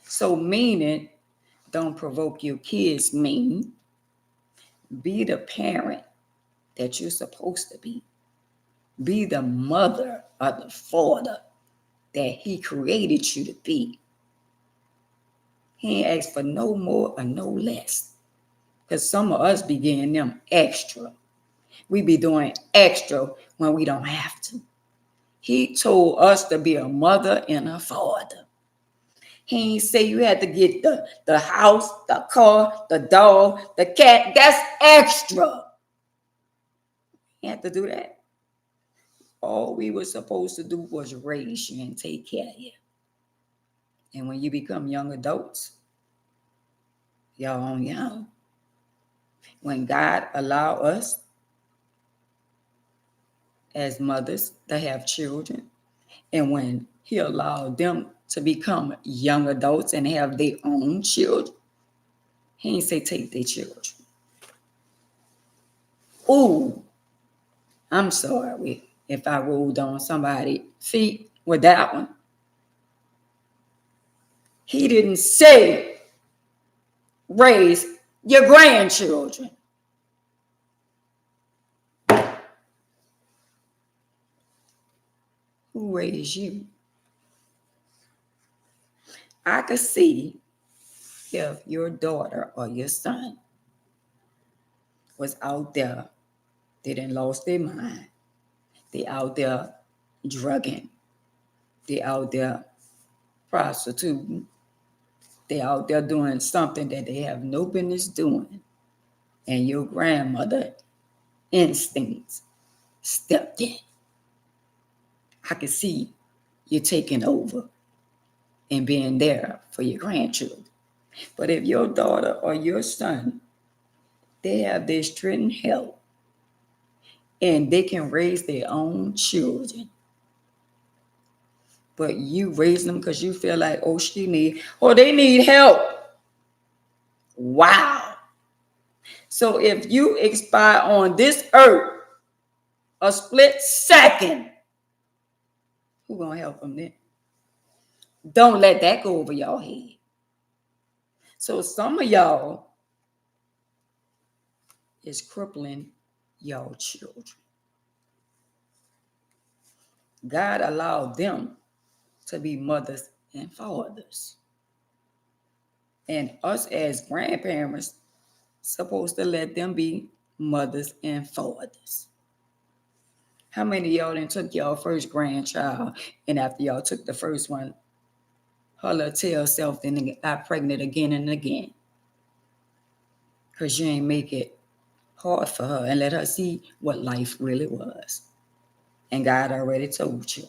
So meaning, don't provoke your kids, mean be the parent that you're supposed to be. Be the mother or the father that he created you to be. He ain't asked for no more or no less. Because some of us be getting them extra. We be doing extra when we don't have to. He told us to be a mother and a father. He ain't say you had to get the house, the car, the dog, the cat. That's extra. You had to do that. All we were supposed to do was raise you and take care of you. And when you become young adults, y'all on your own. When God allow us as mothers to have children, and when he allowed them to become young adults and have their own children, he ain't say take their children. Ooh, I'm sorry if I rolled on somebody's feet with that one. He didn't say raise your grandchildren. Who raised you? I could see if your daughter or your son was out there, they done lost their mind. They out there drugging. They out there prostituting. They out there doing something that they have no business doing. And your grandmother instincts stepped in. I can see you taking over and being there for your grandchildren. But if your daughter or your son, they have their strength and help, and they can raise their own children, but you raise them because you feel like, oh, they need help. Wow. So if you expire on this earth a split second, who gonna help them then? Don't let that go over your head. So some of y'all is crippling your children. God allowed them to be mothers and fathers. And us as grandparents supposed to let them be mothers and fathers. How many of y'all then took y'all first grandchild, and after y'all took the first one, her little tail self then got pregnant again and again? Because you ain't make it hard for her and let her see what life really was. And God already told you.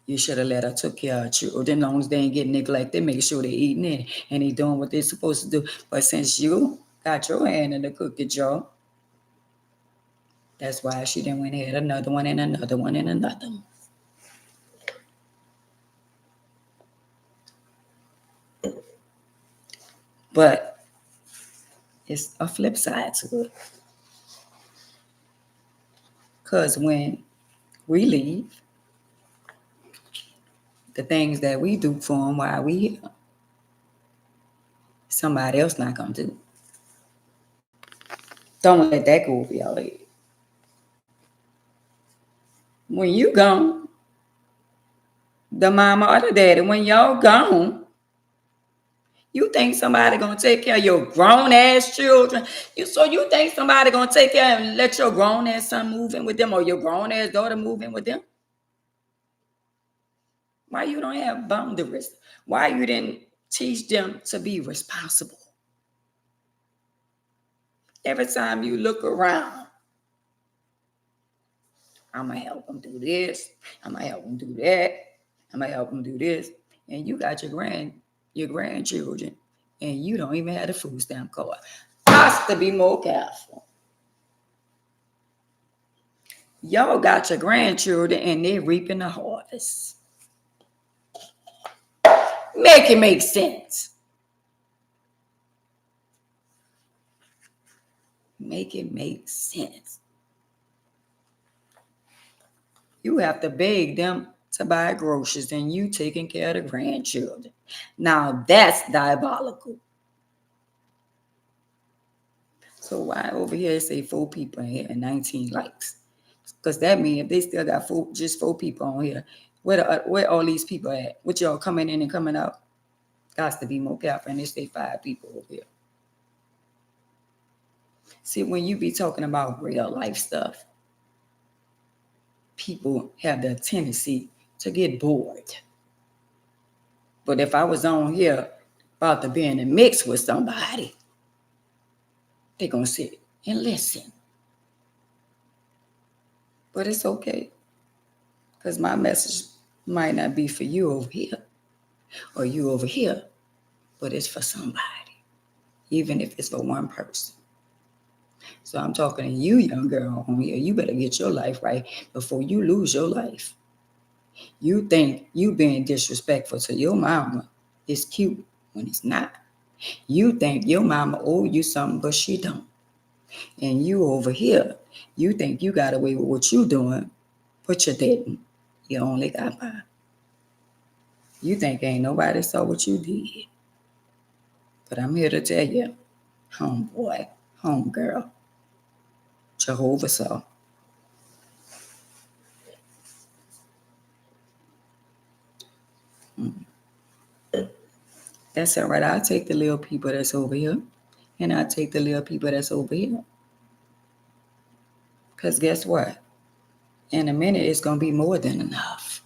You should have let her took care of children. As long as they ain't getting neglected, make sure they're eating it and they doing what they're supposed to do. But since you got your hand in the cookie jar, that's why she then went ahead another one and another one and another one. But it's a flip side to it. Because when we leave, the things that we do for them while we here, somebody else not going to do. Don't let that go over your head. When you gone, the mama or the daddy, when y'all gone, you think somebody gonna take care of your grown ass children? So you think somebody gonna take care and let your grown ass son move in with them or your grown ass daughter move in with them? Why you don't have boundaries? Why you didn't teach them to be responsible? Every time you look around, I'm gonna help them do this. I'm gonna help them do that. I'm gonna help them do this. And you got your grandchildren, and you don't even have the food stamp card. Got to be more careful. Y'all got your grandchildren, and they're reaping the harvest. Make it make sense. Make it make sense. You have to beg them to buy groceries and you taking care of the grandchildren. Now that's diabolical. So why over here say 4 people in here and 19 likes? Because that means if they still got just 4 people on here, where all these people at? What y'all coming in and coming out? Got to be more careful, and they stay 5 people over here. See, when you be talking about real life stuff, people have the tendency to get bored. But if I was on here about to be in a mix with somebody, they're going to sit and listen. But it's okay, because my message might not be for you over here or you over here, but it's for somebody, even if it's for one person. So I'm talking to you, young girl on here. You better get your life right before you lose your life. You think you being disrespectful to your mama is cute when it's not. You think your mama owe you something, but she don't. And you over here, you think you got away with what you doing, but you didn't. You only got by. You think ain't nobody saw what you did. But I'm here to tell you, homeboy, homegirl, Jehovah saw. That's all right. I'll take the little people that's over here, and I'll take the little people that's over here. Because guess what? In a minute, it's going to be more than enough.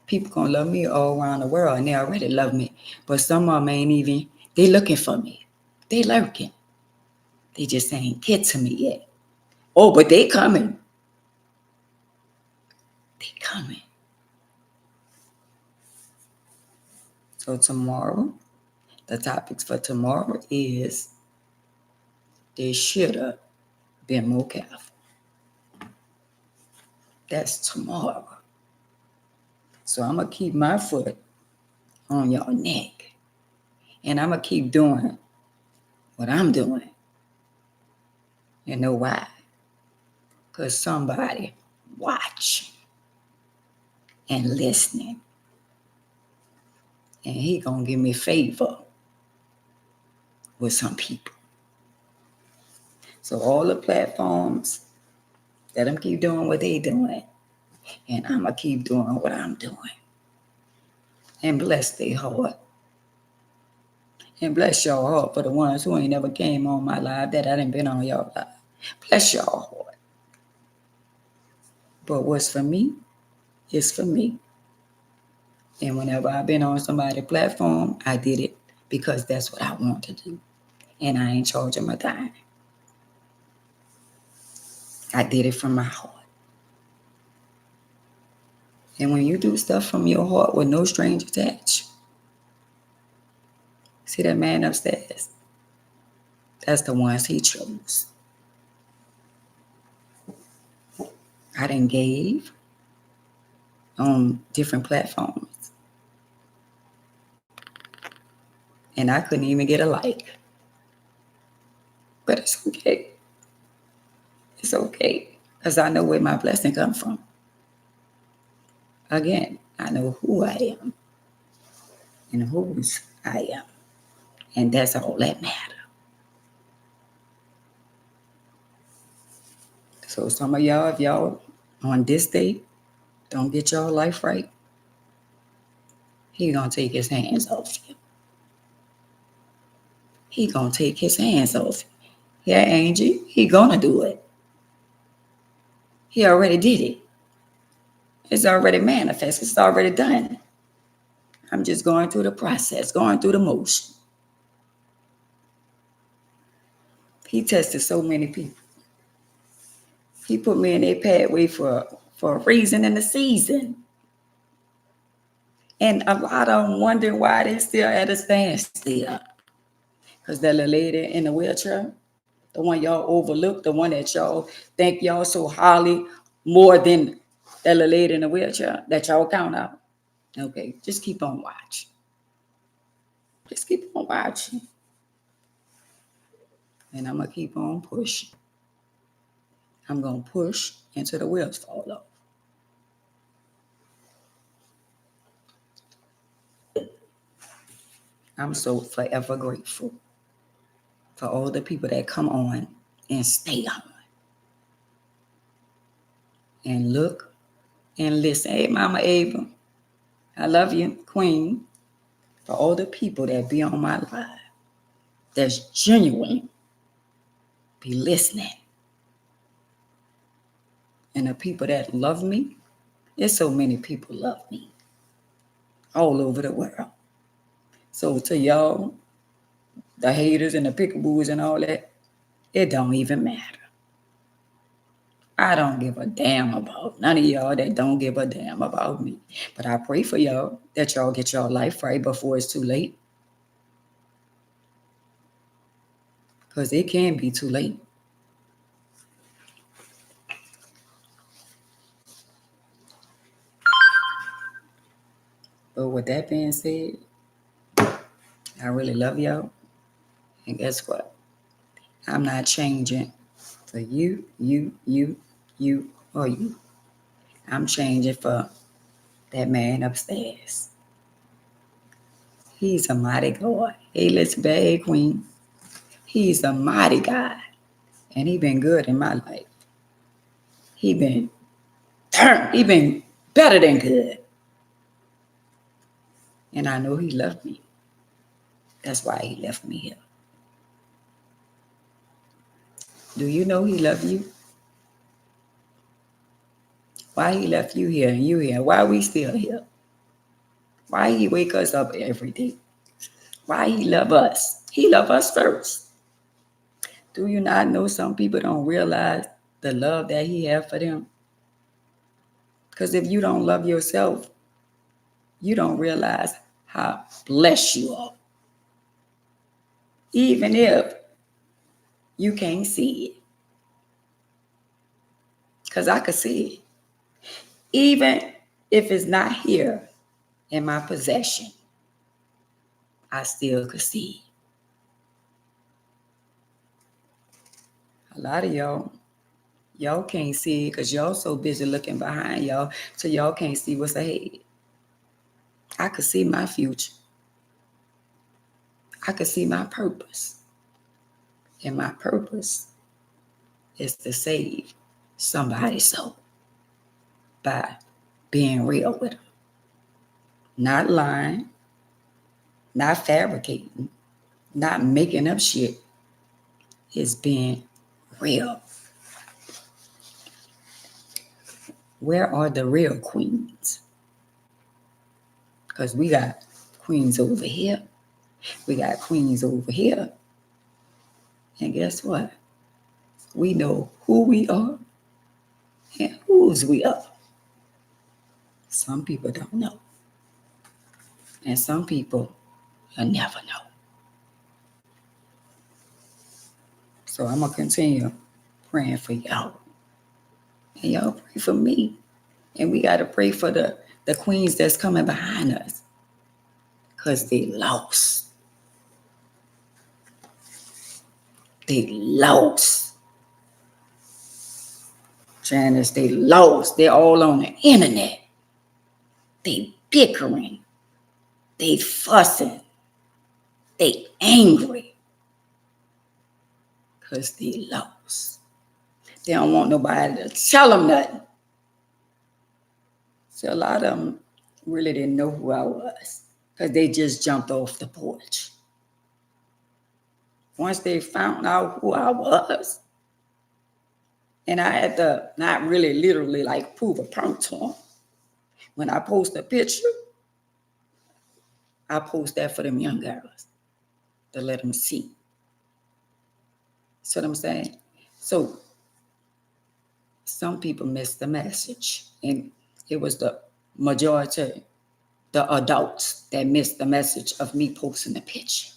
People going to love me all around the world, and they already love me. But some of them ain't even, they looking for me. They lurking. They just ain't get to me yet. Oh, but they coming. They coming. So tomorrow, the topics for tomorrow is they should have been more careful. That's tomorrow. So I'm going to keep my foot on your neck. And I'm going to keep doing what I'm doing. You know why? Because somebody watching and listening. And he going to give me favor with some people. So all the platforms, let them keep doing what they doing. And I'm going to keep doing what I'm doing. And bless their heart. And bless your heart for the ones who ain't never came on my live that I done been on your live. Bless your heart. But what's for me is for me. And whenever I've been on somebody's platform, I did it because that's what I want to do. And I ain't charging my time. I did it from my heart. And when you do stuff from your heart with no strings attached, see that man upstairs? That's the ones he chose. I done gave on different platforms. And I couldn't even get a like. But it's okay. It's okay. Because I know where my blessing comes from. Again, I know who I am and whose I am. And that's all that matters. So some of y'all, if y'all on this day don't get your life right, he gonna take his hands off you. He gonna take his hands off you. Yeah, Angie, he gonna do it. He already did it. It's already manifest. It's already done. I'm just going through the process, going through the motion. He tested so many people. He put me in their pathway for a reason and a season. And a lot of them wondering why they still at a standstill. Because that little lady in the wheelchair, the one y'all overlook, the one that y'all think y'all so highly more than that little lady in the wheelchair that y'all count out. Okay, just keep on watching. Just keep on watching. And I'm going to keep on pushing. I'm going to push until the wheels fall off. I'm so forever grateful for all the people that come on and stay on and look and listen. Hey, Mama Ava, I love you, Queen. For all the people that be on my live, that's genuine, be listening. And the people that love me, there's so many people love me all over the world. So to y'all, the haters and the pickaboos and all that, it don't even matter. I don't give a damn about none of y'all that don't give a damn about me. But I pray for y'all that y'all get your life right before it's too late. Because it can be too late. But with that being said, I really love y'all. And guess what? I'm not changing for you, or you. I'm changing for that man upstairs. He's a mighty God. Hey, listen, hey, Queen. He's a mighty God. And he been good in my life. He been better than good. And I know he loved me. That's why he left me here. Do you know he loved you? Why he left you here and you here? Why we still here? Why he wake us up every day? Why he love us? He love us first. Do you not know some people don't realize the love that he have for them? Because if you don't love yourself, you don't realize how blessed you are. Even if you can't see it. Because I could see it. Even if it's not here in my possession, I still could see it. A lot of y'all can't see it because y'all so busy looking behind y'all, so y'all can't see what's ahead. I could see my future. I could see my purpose. And my purpose is to save somebody's soul by being real with them. Not lying, not fabricating, not making up shit. It's being real. Where are the real queens? Because we got queens over here. We got queens over here. And guess what? We know who we are and whose we are. Some people don't know. And some people you'll never know. So I'm going to continue praying for y'all. And y'all pray for me. And we got to pray for the queens that's coming behind us. Because they lost. They lost. Janice, they lost. They're all on the internet. They bickering. They fussing. They angry. Because they lost. They don't want nobody to tell them nothing. So a lot of them really didn't know who I was. Because they just jumped off the porch. Once they found out who I was, and I had to not really literally like prove a point to them. When I post a picture, I post that for them young girls to let them see. See what I'm saying? So some people missed the message, and it was the majority, the adults, that missed the message of me posting the picture.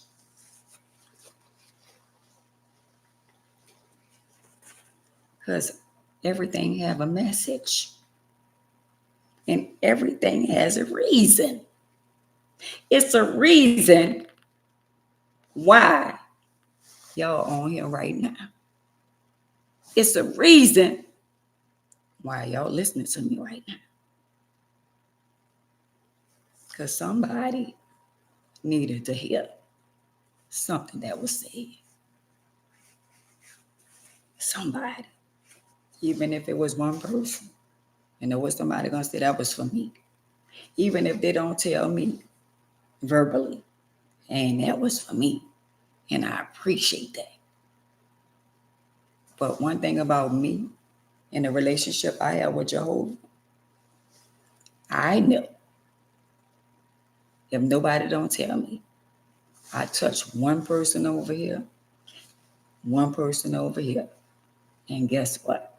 Because everything have a message, and everything has a reason. It's a reason why y'all on here right now. It's a reason why y'all listening to me right now. Because somebody needed to hear something that was said. Somebody. Even if it was one person. And there was somebody going to say that was for me. Even if they don't tell me verbally. And that was for me. And I appreciate that. But one thing about me and the relationship I have with Jehovah, I know if nobody don't tell me, I touch one person over here, one person over here, and guess what?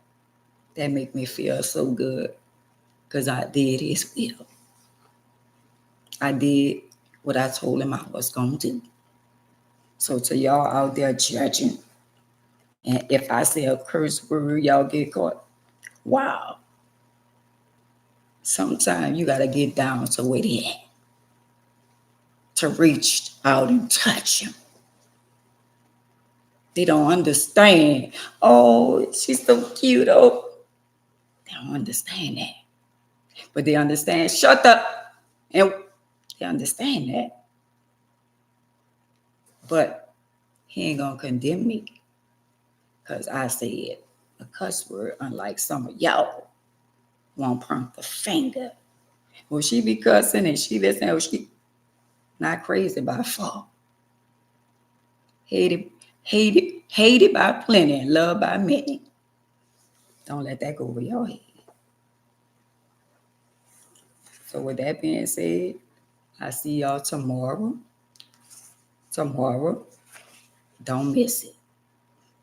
That make me feel so good because I did his will. I did what I told him I was going to do. So to y'all out there judging, and if I say a curse word, y'all get caught. Wow. Sometimes you got to get down to where they at to reach out and touch them. They don't understand. Oh, she's so cute. Oh, they don't understand that. But they understand, shut up. And they understand that. But he ain't going to condemn me because I said a cuss word, unlike some of y'all won't point the finger. Well, she be cussing and she listen, oh, she not crazy by far. Hated by plenty and loved by many. Don't let that go over your head. So with that being said, I see y'all tomorrow. Tomorrow. Don't miss it.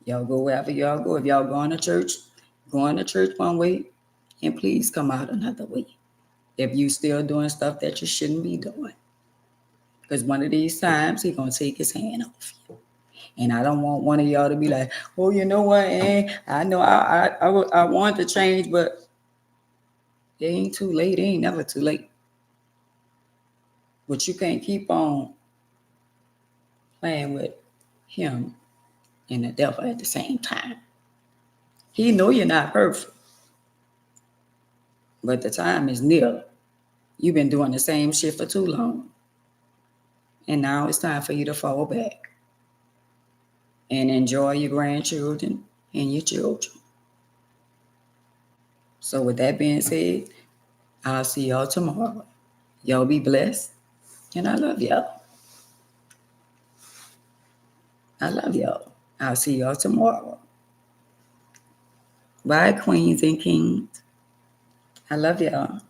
Y'all go wherever y'all go. If y'all going to church one way, and please come out another way. If you still doing stuff that you shouldn't be doing. Because one of these times, he's going to take his hand off you. And I don't want one of y'all to be like, oh, you know what? I know I want to change, but it ain't too late. It ain't never too late. But you can't keep on playing with him and the devil at the same time. He know you're not perfect. But the time is near. You've been doing the same shit for too long. And now it's time for you to fall back and enjoy your grandchildren and your children. So with that being said, I'll see y'all tomorrow. Y'all be blessed. And I love y'all. I love y'all. I'll see y'all tomorrow. Bye, queens and kings. I love y'all.